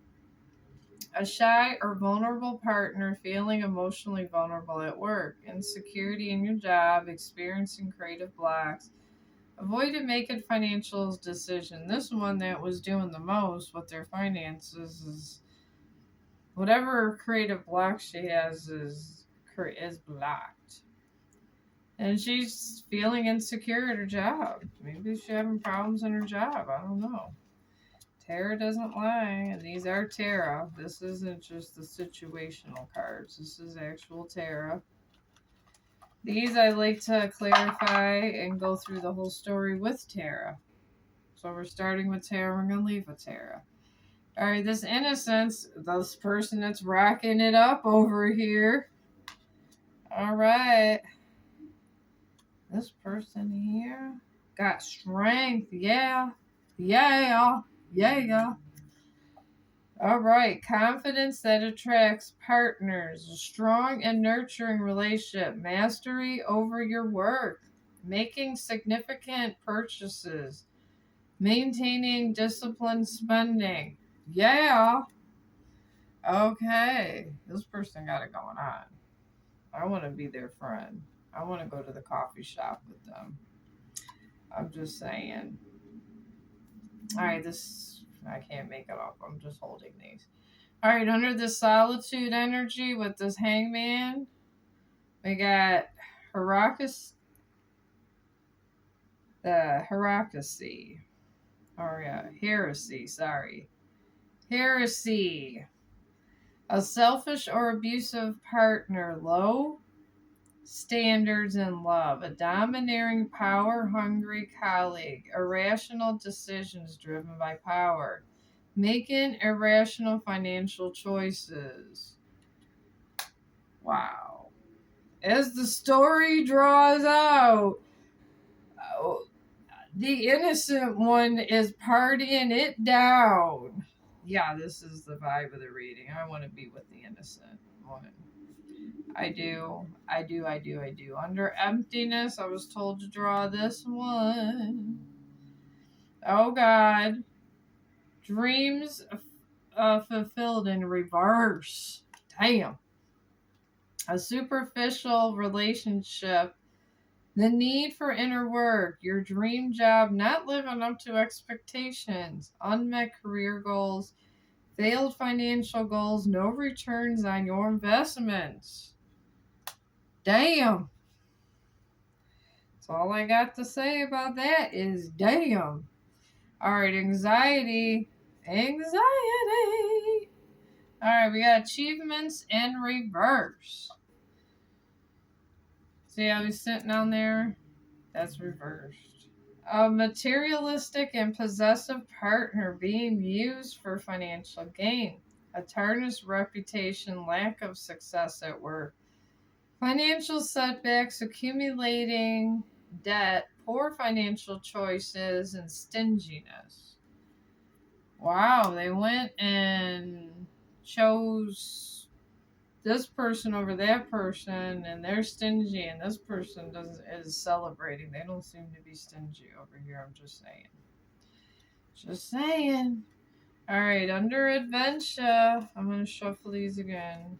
A shy or vulnerable partner feeling emotionally vulnerable at work. Insecurity in your job. Experiencing creative blocks. Avoided making financial decisions. This one that was doing the most with their finances is whatever creative block she has is blocked. And she's feeling insecure at her job. Maybe she's having problems in her job. I don't know. Tarot doesn't lie. And these are tarot. This isn't just the situational cards. This is actual tarot. These I like to clarify and go through the whole story with tarot. So we're starting with tarot. We're going to leave with tarot. All right, this innocence, this person that's rocking it up over here. All right. This person here got strength. Yeah. Yeah. Yeah. All right. Confidence that attracts partners. A strong and nurturing relationship. Mastery over your work. Making significant purchases. Maintaining disciplined spending. Yeah. Okay. This person got it going on. I want to be their friend. I want to go to the coffee shop with them. I'm just saying. All right, I can't make it up. I'm just holding these. All right, under the solitude energy with this hangman, we got Heracus, the Heracusy. Or yeah, heresy, sorry. Heresy. A selfish or abusive partner, low standards in love, a domineering, power-hungry colleague, irrational decisions driven by power, making irrational financial choices. Wow. As the story draws out, the innocent one is partying it down. Yeah, this is the vibe of the reading. I want to be with the innocent one. I do. Under emptiness, I was told to draw this one. Oh God. Dreams fulfilled in reverse. Damn. A superficial relationship, the need for inner work, your dream job not living up to expectations, unmet career goals, failed financial goals, no returns on your investments. Damn. That's all I got to say about that is damn. Alright, anxiety. Anxiety. Alright, we got achievements in reverse. See how he's sitting on there? That's reversed. A materialistic and possessive partner being used for financial gain. A tarnished reputation, lack of success at work. Financial setbacks, accumulating debt, poor financial choices, and stinginess. Wow, they went and chose this person over that person, and they're stingy, and this person is celebrating. They don't seem to be stingy over here. I'm just saying. Just saying. All right, under adventure, I'm gonna shuffle these again,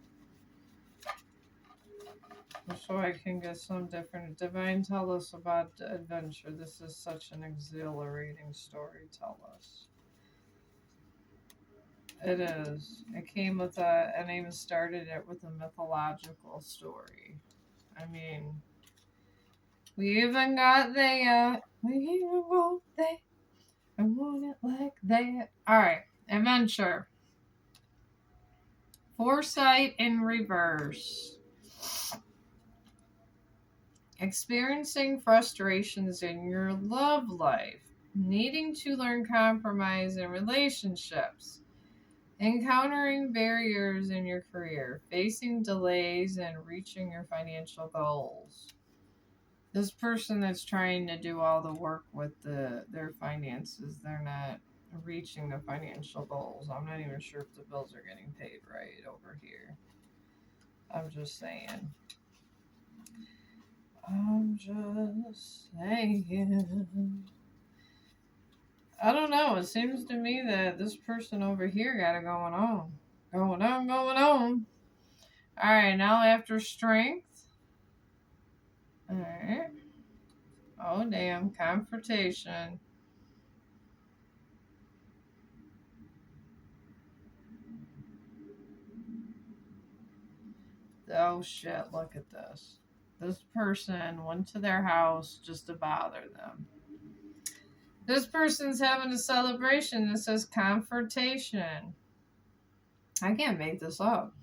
so I can get some different. Divine, tell us about the adventure. This is such an exhilarating story. Tell us. It is. It came with and even started it with a mythological story. I mean, we even got there. We even got there. I want it like that. Alright, adventure. Foresight in reverse. Experiencing frustrations in your love life. Needing to learn compromise in relationships. Encountering barriers in your career, facing delays in reaching your financial goals. This person that's trying to do all the work with their finances, they're not reaching the financial goals. I'm not even sure if the bills are getting paid right over here. I'm just saying. I don't know. It seems to me that this person over here got it going on. Going on. Alright, now after strength. Alright. Oh, damn. Confrontation. Oh, shit. Look at this. This person went to their house just to bother them. This person's having a celebration that says confrontation. I can't make this up.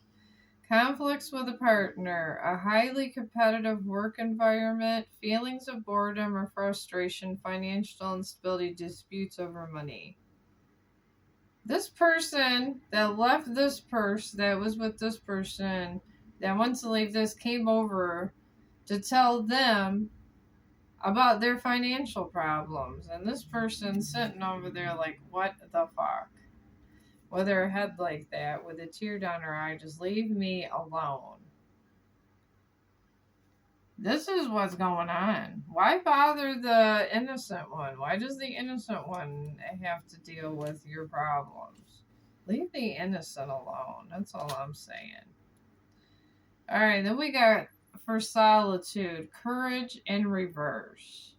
Conflicts with a partner, a highly competitive work environment, feelings of boredom or frustration, financial instability, disputes over money. This person that left this person, that was with this person, that wants to leave this, came over to tell them about their financial problems. And this person's sitting over there like, what the fuck? With her head like that, with a tear down her eye, just leave me alone. This is what's going on. Why bother the innocent one? Why does the innocent one have to deal with your problems? Leave the innocent alone. That's all I'm saying. Alright, then we got for solitude, courage in reverse.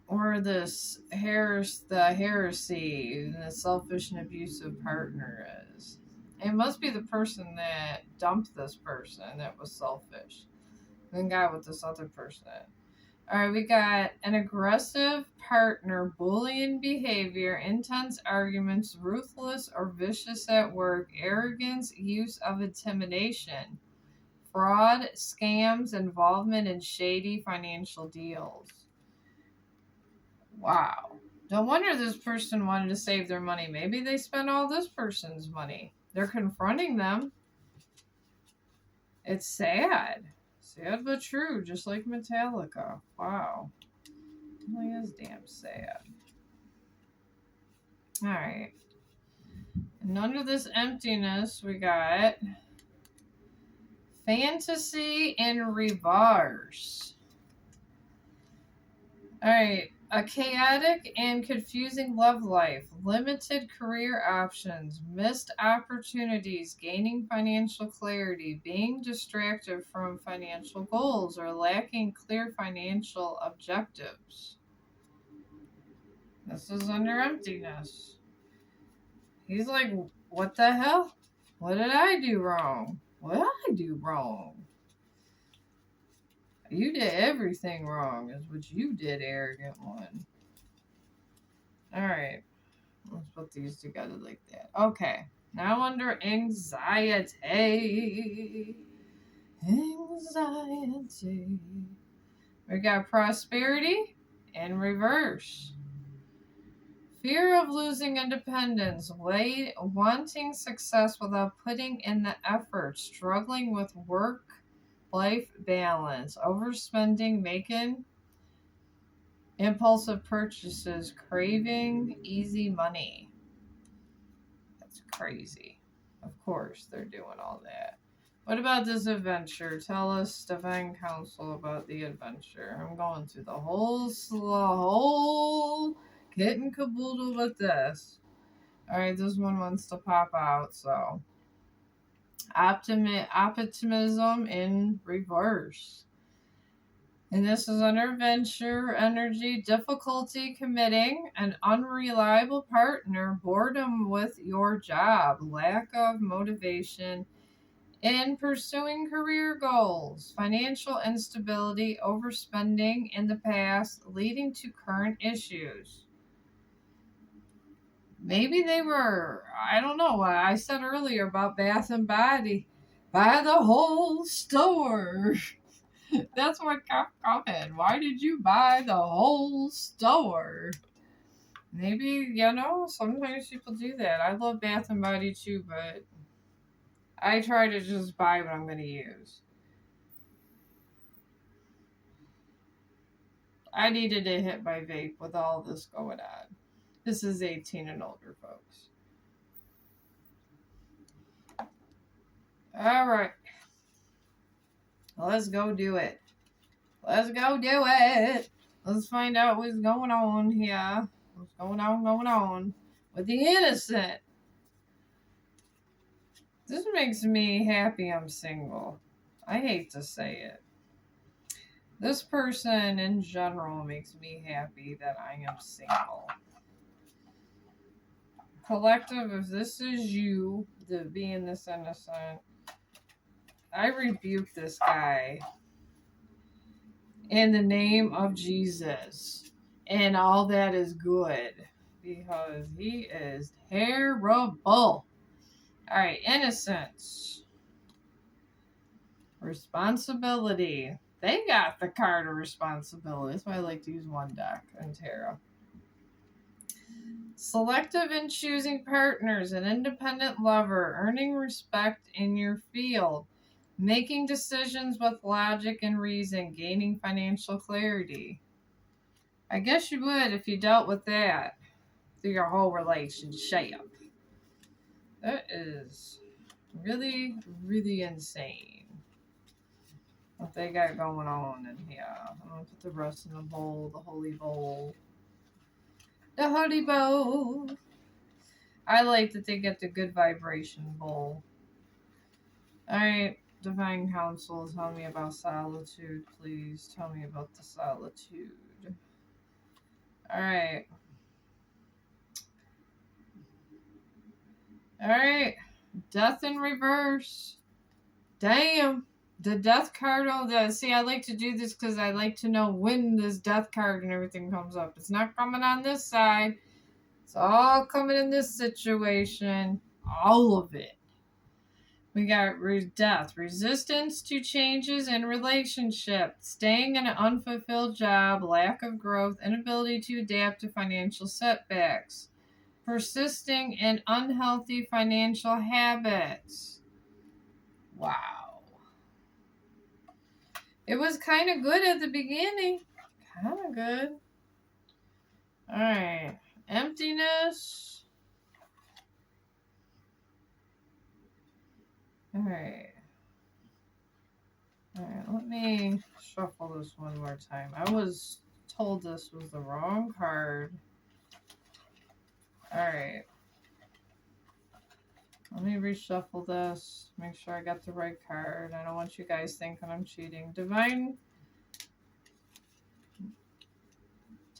Or this the heresy, the selfish and abusive partner is. It must be the person that dumped this person that was selfish. Then got with this other person. Alright, we got an aggressive partner, bullying behavior, intense arguments, ruthless or vicious at work, arrogance, use of intimidation, fraud, scams, involvement in shady financial deals. Wow. No wonder this person wanted to save their money. Maybe they spent all this person's money. They're confronting them. It's sad. Sad but true, just like Metallica. Wow. It really is damn sad. Alright. And under this emptiness, we got fantasy in reverse. Alright. A chaotic and confusing love life, limited career options, missed opportunities, gaining financial clarity, being distracted from financial goals, or lacking clear financial objectives. This is under emptiness. He's like, what the hell? What did I do wrong? What did I do wrong? You did everything wrong, is what you did, arrogant one. Alright. Let's put these together like that. Okay. Now under anxiety. Anxiety. We got prosperity in reverse. Fear of losing independence, wanting success without putting in the effort, struggling with work-life balance, overspending, making impulsive purchases, craving easy money. That's crazy. Of course, they're doing all that. What about this adventure? Tell us, Divine Counsel, about the adventure. I'm going through the whole kit and caboodle with this. Alright, this one wants to pop out, so. Optimism in reverse. And this is under venture energy, difficulty committing, an unreliable partner, boredom with your job, lack of motivation in pursuing career goals, financial instability, overspending in the past, leading to current issues. Maybe they were, I don't know, what I said earlier about Bath and Body. Buy the whole store. That's what kept coming. Why did you buy the whole store? Maybe, sometimes people do that. I love Bath and Body too, but I try to just buy what I'm going to use. I needed to hit my vape with all this going on. This is 18 and older, folks. All right. Let's go do it. Let's go do it. Let's find out what's going on here. What's going on with the innocent. This makes me happy I'm single. I hate to say it. This person in general makes me happy that I am single. Collective, if this is you, being this innocent, I rebuke this guy in the name of Jesus. And all that is good. Because he is terrible. Alright, innocence. Responsibility. They got the card of responsibility. That's why I like to use one deck in tarot. Selective in choosing partners, an independent lover, earning respect in your field, making decisions with logic and reason, gaining financial clarity. I guess you would if you dealt with that through your whole relationship. That is really, really insane what they got going on in here. I'm going to put the rest in the bowl, the holy bowl. The holy bowl. I like that they get the good vibration bowl. Alright, Divine Counsel, tell me about solitude, please. Tell me about the solitude. Alright. Alright. Death in reverse. Damn. The death card, see, I like to do this because I like to know when this death card and everything comes up. It's not coming on this side. It's all coming in this situation. All of it. We got death, resistance to changes in relationships, staying in an unfulfilled job, lack of growth, inability to adapt to financial setbacks, persisting in unhealthy financial habits. Wow. It was kind of good at the beginning. Kind of good. Alright. Emptiness. Alright. Alright, let me shuffle this one more time. I was told this was the wrong card. Alright. Let me reshuffle this. Make sure I got the right card. I don't want you guys thinking I'm cheating. Divine,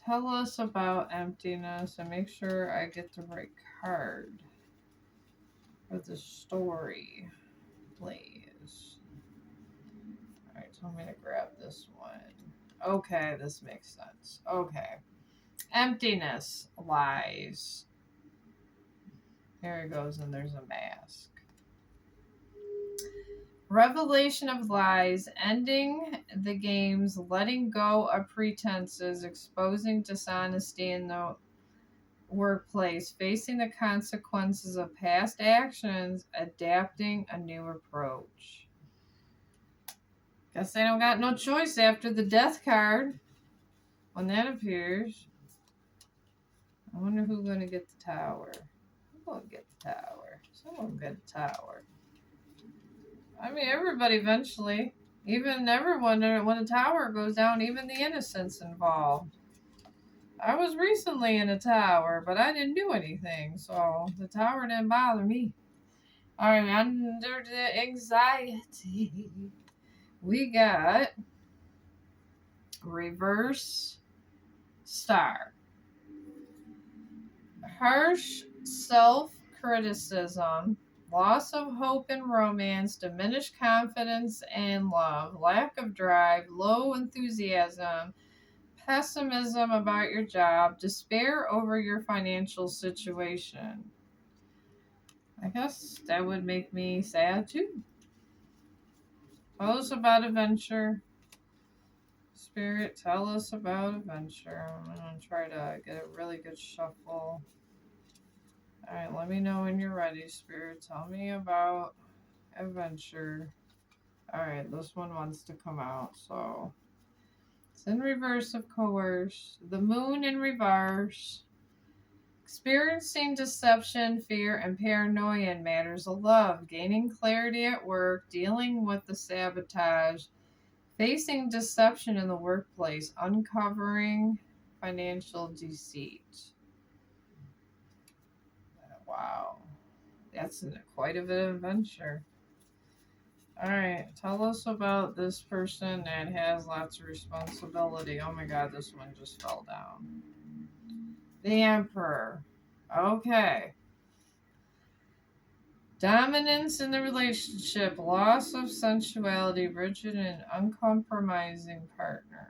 tell us about emptiness and make sure I get the right card for the story, please. Alright, tell me to grab this one. Okay, this makes sense. Okay. Emptiness, lies. Here it goes, and there's a mask. Revelation of lies, ending the games, letting go of pretenses, exposing dishonesty in the workplace, facing the consequences of past actions, adapting a new approach. Guess they don't got no choice after the death card when that appears. I wonder who's going to get the tower. Who's going to get the tower? Someone will get the tower. I mean, everybody eventually. Even everyone, when a tower goes down, even the innocents involved. I was recently in a tower, but I didn't do anything, so the tower didn't bother me. Alright, under the anxiety, we got reverse star. Harsh self-criticism, loss of hope in romance, diminished confidence and love, lack of drive, low enthusiasm, pessimism about your job, despair over your financial situation. I guess that would make me sad too. Tell us about adventure. Spirit, tell us about adventure. I'm going to try to get a really good shuffle. Alright, let me know when you're ready, Spirit. Tell me about adventure. Alright, this one wants to come out, so it's in reverse, of course. The moon in reverse. Experiencing deception, fear, and paranoia in matters of love. Gaining clarity at work. Dealing with the sabotage. Facing deception in the workplace. Uncovering financial deceit. Wow. That's quite a bit of adventure. Alright, tell us about this person that has lots of responsibility. Oh my god, this one just fell down. The Emperor. Okay. Dominance in the relationship, loss of sensuality, rigid and uncompromising partner.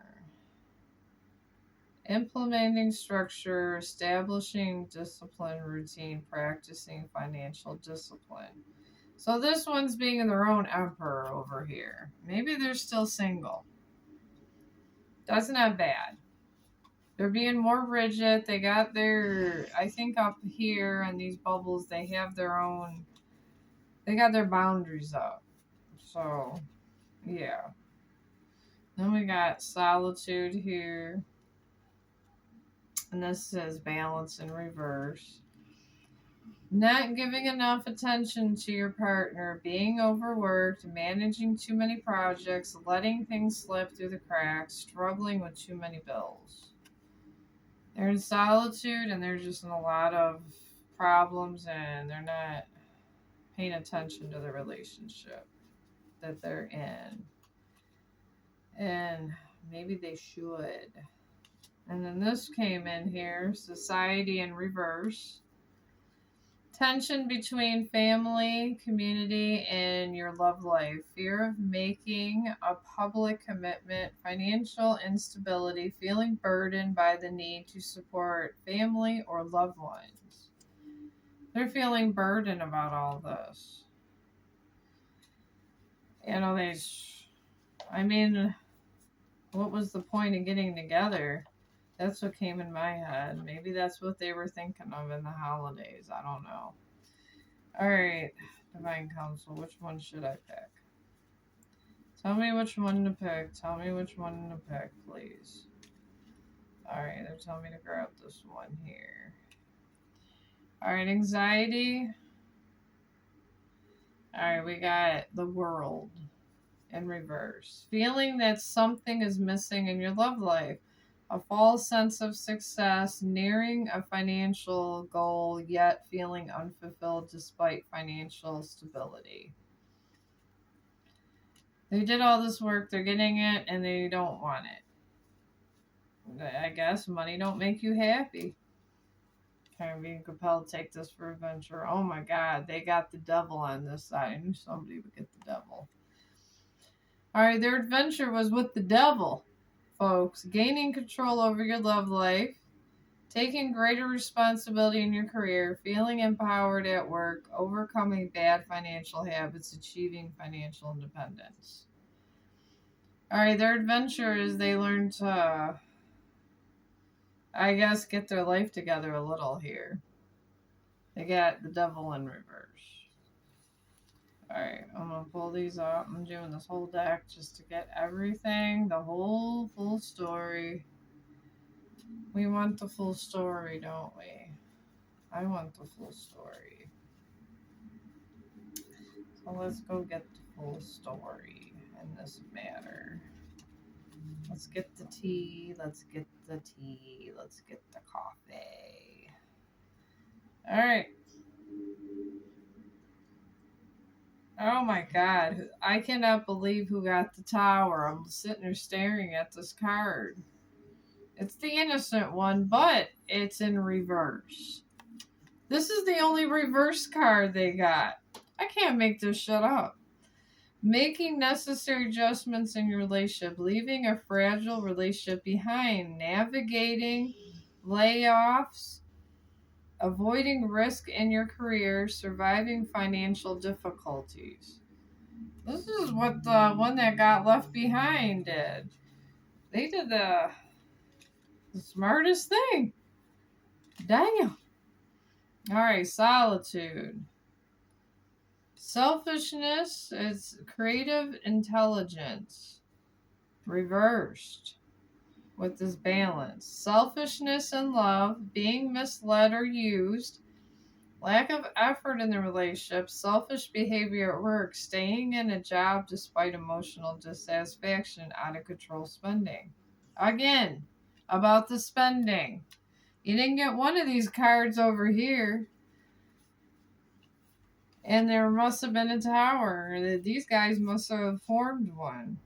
Implementing structure, establishing discipline, routine, practicing financial discipline. So this one's being their own emperor over here. Maybe they're still single. That's not bad. They're being more rigid. They got their, I think up here on these bubbles, they have their own, they got their boundaries up. So, yeah. Then we got solitude here. And this says balance in reverse. Not giving enough attention to your partner, being overworked, managing too many projects, letting things slip through the cracks, struggling with too many bills. They're in solitude and they're just in a lot of problems and they're not paying attention to the relationship that they're in. And maybe they should. And then this came in here, society in reverse. Tension between family, community, and your love life. Fear of making a public commitment, financial instability, feeling burdened by the need to support family or loved ones. They're feeling burdened about all this. You know, what was the point of getting together? That's what came in my head. Maybe that's what they were thinking of in the holidays. I don't know. Alright, Divine Council, which one should I pick? Tell me which one to pick. Tell me which one to pick, please. Alright, they're telling me to grab this one here. Alright, anxiety. Alright, we got the world in reverse. Feeling that something is missing in your love life. A false sense of success, nearing a financial goal, yet feeling unfulfilled despite financial stability. They did all this work, they're getting it, and they don't want it. I guess money don't make you happy. Kind of being compelled to take this for adventure. Oh my god, they got the devil on this side. I knew somebody would get the devil. Alright, their adventure was with the devil, folks. Gaining control over your love life, taking greater responsibility in your career, feeling empowered at work, overcoming bad financial habits, achieving financial independence. Alright, their adventure is they learn to, I guess, get their life together a little here. They got the devil in reverse. Alright, I'm gonna pull these up. I'm doing this whole deck just to get everything, the whole full story. We want the full story, don't we? I want the full story. So let's go get the full story in this matter. Let's get the tea. Let's get the tea. Let's get the coffee. Alright. Oh my god. I cannot believe who got the tower. I'm sitting there staring at this card. It's the innocent one, but it's in reverse. This is the only reverse card they got. I can't make this shit up. Making necessary adjustments in your relationship, leaving a fragile relationship behind, navigating layoffs, avoiding risk in your career, surviving financial difficulties. This is what the one that got left behind did. They did the smartest thing. Damn. Alright, solitude. Selfishness is creative intelligence. Reversed with this balance. Selfishness in love, being misled or used, lack of effort in the relationship, selfish behavior at work, staying in a job despite emotional dissatisfaction, out of control spending. Again, about the spending. You didn't get one of these cards over here. And there must have been a tower. These guys must have formed one.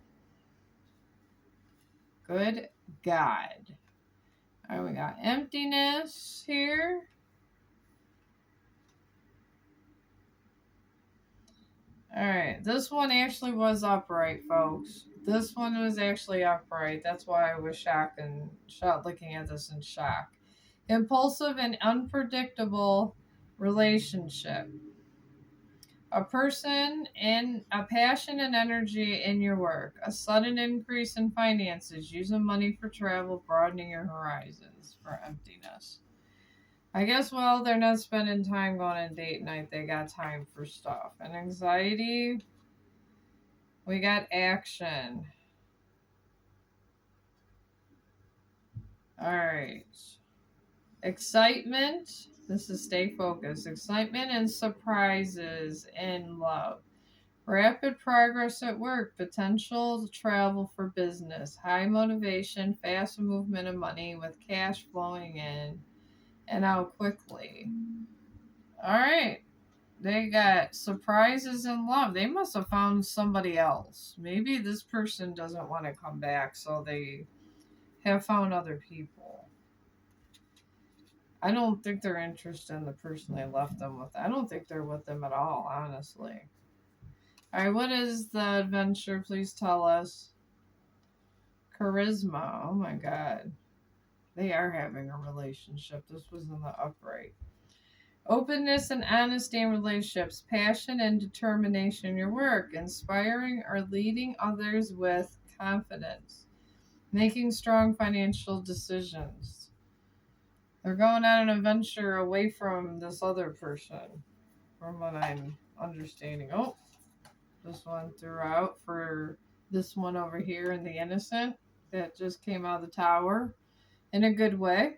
Good God. All right, we got emptiness here. All right, this one actually was upright, folks. This one was actually upright. That's why I was shocked looking at this in shock. Impulsive and unpredictable relationship. A person in a passion and energy in your work. A sudden increase in finances. Using money for travel, broadening your horizons. For emptiness. I guess, well, they're not spending time going on date night. They got time for stuff. And anxiety, we got action. All right. Excitement, this is stay focused. Excitement and surprises in love. Rapid progress at work, potential to travel for business. High motivation, fast movement of money with cash flowing in and out quickly. All right. They got surprises in love. They must have found somebody else. Maybe this person doesn't want to come back, so they have found other people. I don't think they're interested in the person they left them with. I don't think they're with them at all, honestly. All right, what is the adventure? Please tell us. Charisma. Oh my God. They are having a relationship. This was in the upright. Openness and honesty in relationships, passion and determination in your work, inspiring or leading others with confidence, making strong financial decisions. They're going on an adventure away from this other person, from what I'm understanding. Oh, this one threw out for this one over here in the innocent that just came out of the tower in a good way.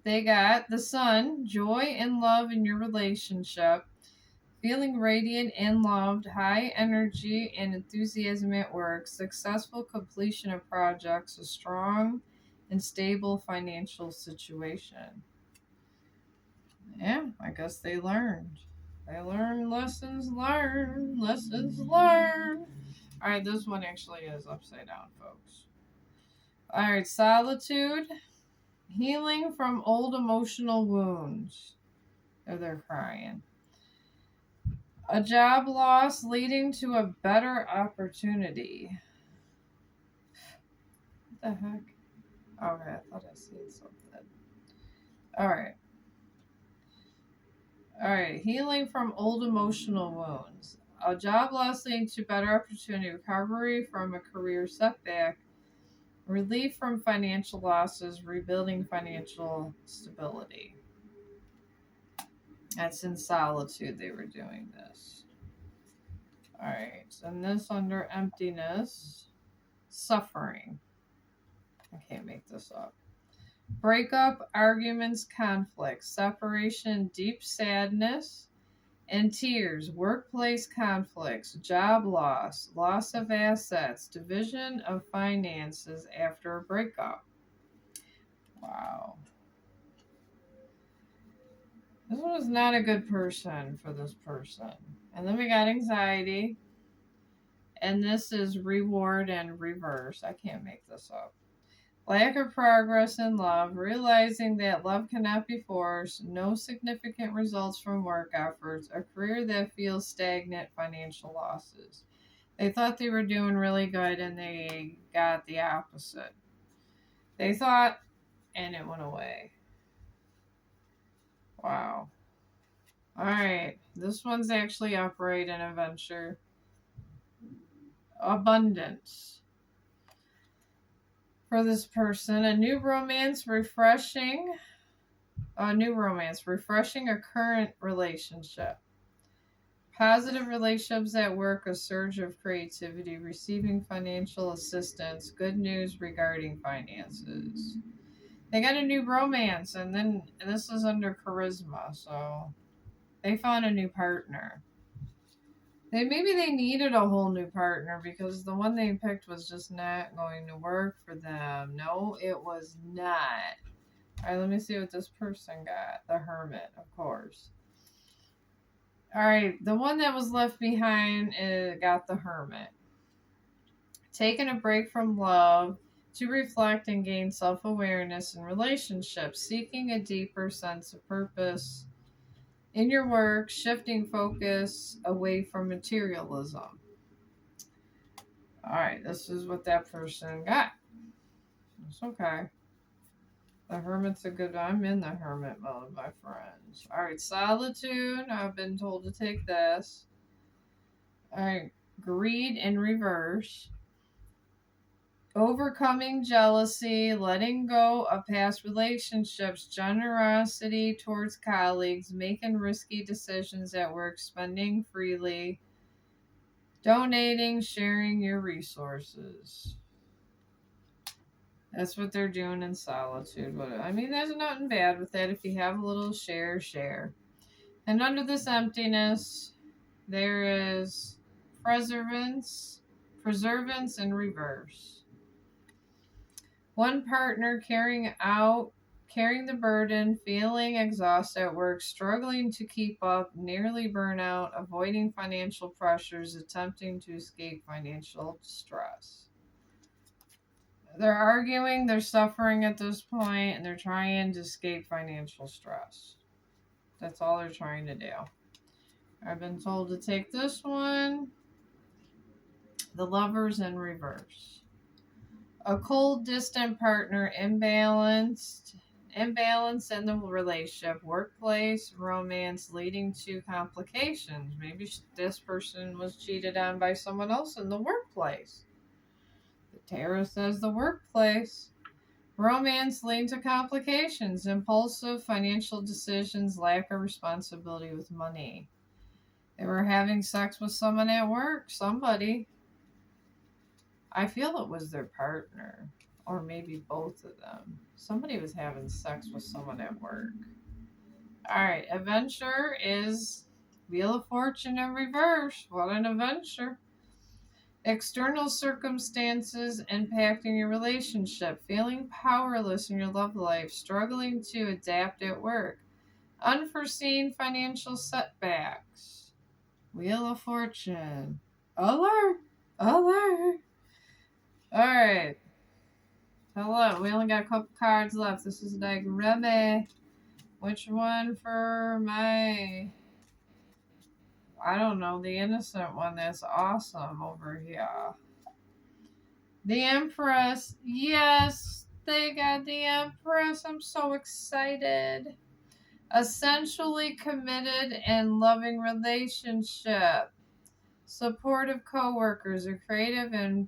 They got the sun, joy and love in your relationship, Feeling radiant and loved, high energy and enthusiasm at work, successful completion of projects, a strong and stable financial situation. Yeah, I guess they learned. They learned lessons learned. Lessons learned. Alright, this one actually is upside down, folks. Alright, solitude. Healing from old emotional wounds. Oh, they're crying. A job loss leading to a better opportunity. What the heck? Okay, I thought I seen something. Alright. Alright, healing from old emotional wounds. A job loss leading to better opportunity, recovery from a career setback, relief from financial losses, rebuilding financial stability. That's in solitude they were doing this. Alright, and this under emptiness, suffering. I can't make this up. Breakup, arguments, conflicts, separation, deep sadness, and tears, workplace conflicts, job loss, loss of assets, division of finances after a breakup. Wow. This was not a good person for this person. And then we got anxiety. And this is reward and reverse. I can't make this up. Lack of progress in love, realizing that love cannot be forced, no significant results from work efforts, a career that feels stagnant, financial losses. They thought they were doing really good and they got the opposite. They thought and it went away. Wow. Alright, this one's actually upright in adventure. Abundance. For this person, a new romance, refreshing a current relationship. Positive relationships at work, a surge of creativity, receiving financial assistance, good news regarding finances. They got a new romance, and this is under charisma, so they found a new partner. Maybe they needed a whole new partner because the one they picked was just not going to work for them. No, it was not. Alright, let me see what this person got. The Hermit, of course. Alright, the one that was left behind got the Hermit. Taking a break from love to reflect and gain self-awareness in relationships, seeking a deeper sense of purpose in your work, shifting focus away from materialism. Alright, this is what that person got. It's okay. The Hermit's a good one. I'm in the Hermit mode, my friends. Alright, solitude. I've been told to take this. Alright, greed in reverse. Overcoming jealousy, letting go of past relationships, generosity towards colleagues, making risky decisions at work, spending freely, donating, sharing your resources. That's what they're doing in solitude. But I mean, there's nothing bad with that. If you have a little share, share. And under this emptiness, there is preservance in reverse. One partner carrying the burden, feeling exhausted at work, struggling to keep up, nearly burnout, avoiding financial pressures, attempting to escape financial stress. They're arguing, they're suffering at this point, and they're trying to escape financial stress. That's all they're trying to do. I've been told to take this one. The Lovers in reverse. A cold, distant partner, imbalance in the relationship, workplace, romance, leading to complications. Maybe this person was cheated on by someone else in the workplace. The tarot says the workplace. Romance leading to complications, impulsive financial decisions, lack of responsibility with money. They were having sex with someone at work, somebody. I feel it was their partner, or maybe both of them. Somebody was having sex with someone at work. Alright, adventure is Wheel of Fortune in reverse. What an adventure. External circumstances impacting your relationship. Feeling powerless in your love life. Struggling to adapt at work. Unforeseen financial setbacks. Wheel of Fortune. Alert! Alert! Alright. Hello. We only got a couple cards left. This is like Remy. Which one for my... I don't know, the innocent one that's awesome over here. The Empress. Yes, they got the Empress. I'm so excited. Essentially committed and loving relationship. Supportive coworkers, a creative and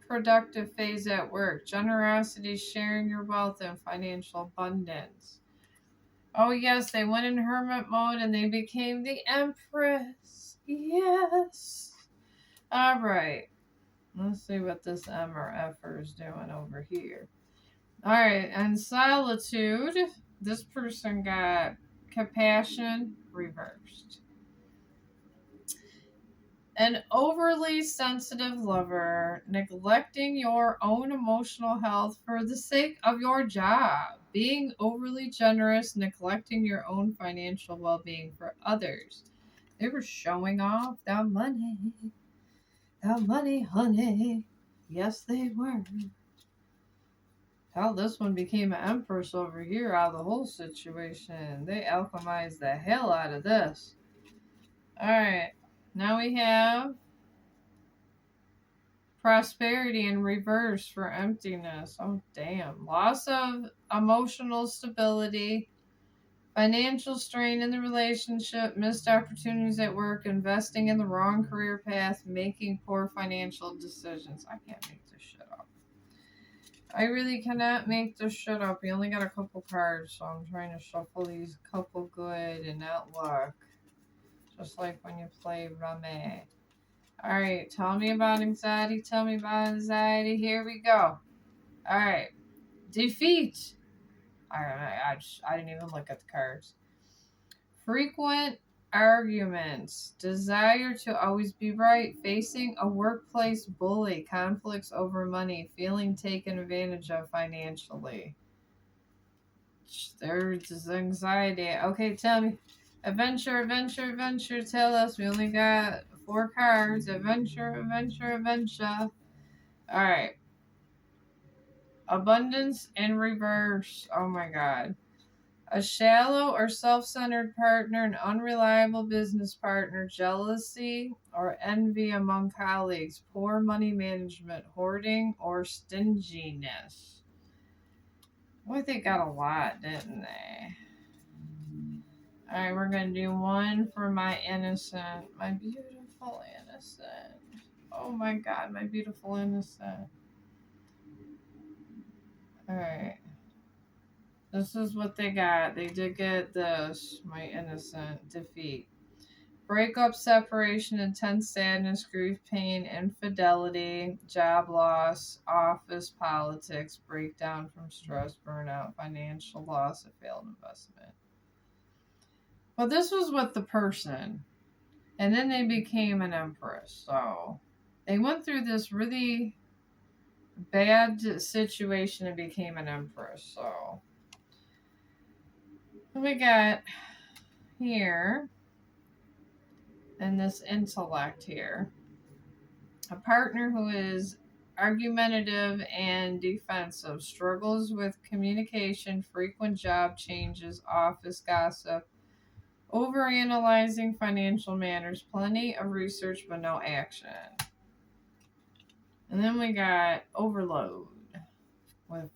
productive phase at work. Generosity, sharing your wealth, and financial abundance. Oh, yes, they went in hermit mode and they became the Empress. Yes. All right. Let's see what this M or F is doing over here. All right. And solitude. This person got compassion reversed. An overly sensitive lover, neglecting your own emotional health for the sake of your job. Being overly generous, neglecting your own financial well being for others. They were showing off their money. Their money, honey. Yes, they were. Hell, this one became an empress over here out of the whole situation. They alchemized the hell out of this. Alright, now we have prosperity in reverse for emptiness. Oh, damn. Loss of emotional stability, financial strain in the relationship, missed opportunities at work, investing in the wrong career path, making poor financial decisions. I can't make this shit up. I really cannot make this shit up. We only got a couple cards, so I'm trying to shuffle these couple good and not luck. Just like when you play Rummy. Alright, tell me about anxiety. Tell me about anxiety. Here we go. Alright. Defeat. I didn't even look at the cards. Frequent arguments. Desire to always be right. Facing a workplace bully. Conflicts over money. Feeling taken advantage of financially. There's anxiety. Okay, tell me. Adventure, adventure, adventure. Tell us. We only got 4 cards. Adventure, adventure, adventure. Alright. Abundance in reverse. Oh my god. A shallow or self-centered partner, an unreliable business partner, jealousy or envy among colleagues, poor money management, hoarding, or stinginess. Boy, they got a lot, didn't they? Alright, we're going to do one for my innocent. My beautiful innocent. Oh my god, my beautiful innocent. Alright. This is what they got. They did get this. My innocent. Defeat. Breakup, separation, intense sadness, grief, pain, infidelity, job loss, office politics, breakdown from stress, burnout, financial loss, a failed investment. Well, this was with the person. And then they became an empress. So they went through this really bad situation and became an empress. So we got here, and this intellect here, a partner who is argumentative and defensive, struggles with communication, frequent job changes, office gossip, overanalyzing financial matters, plenty of research but no action. And then we got overload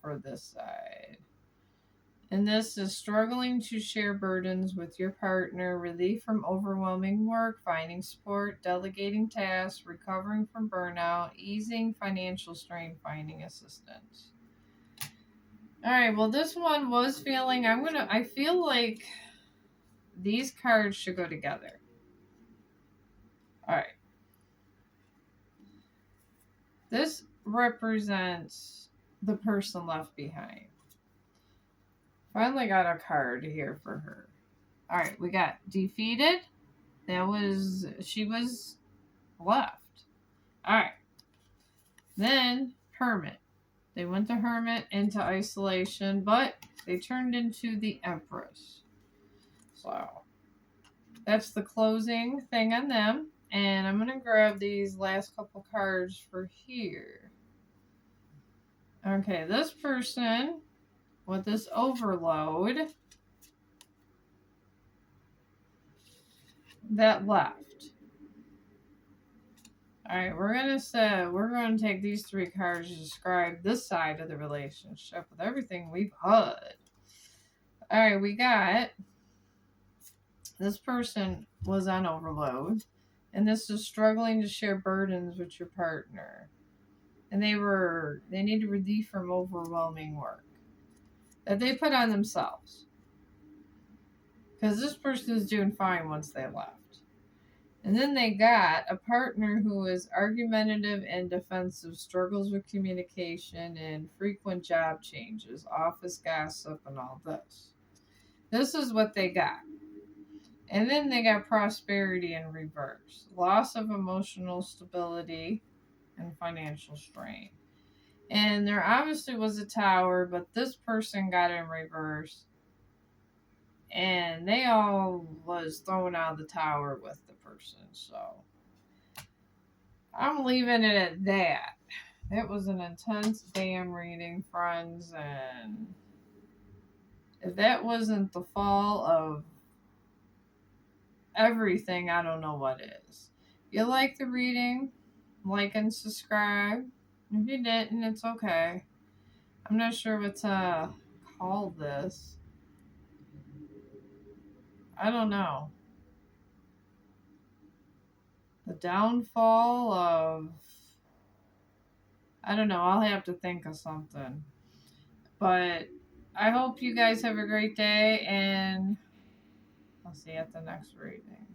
for this side. And this is struggling to share burdens with your partner, relief from overwhelming work, finding support, delegating tasks, recovering from burnout, easing financial strain, finding assistance. All right, well, this one was feeling, I feel like these cards should go together. All right. This represents the person left behind. Finally got a card here for her. All right, we got defeated, She was left. All right. Then Hermit. They went to Hermit into isolation, but they turned into the Empress. So that's the closing thing on them. And I'm going to grab these last couple cards for here. Okay, this person with this overload that left. All right, we're going to take these 3 cards to describe this side of the relationship with everything we've had. All right, we got this person was on overload, and this is struggling to share burdens with your partner, and they needed relief from overwhelming work that they put on themselves, because this person is doing fine once they left. And then they got a partner who is argumentative and defensive, struggles with communication, and frequent job changes, office gossip, and all this. This is what they got. And then they got prosperity in reverse, loss of emotional stability, and financial strain. And there obviously was a tower, but this person got in reverse. And they all was thrown out of the tower with the person. So I'm leaving it at that. It was an intense damn reading, friends. And if that wasn't the fall of everything, I don't know what is. If you like the reading, like and subscribe. If you didn't, it's okay. I'm not sure what to call this. I don't know. The downfall of... I don't know. I'll have to think of something. But I hope you guys have a great day, and I'll see you at the next reading.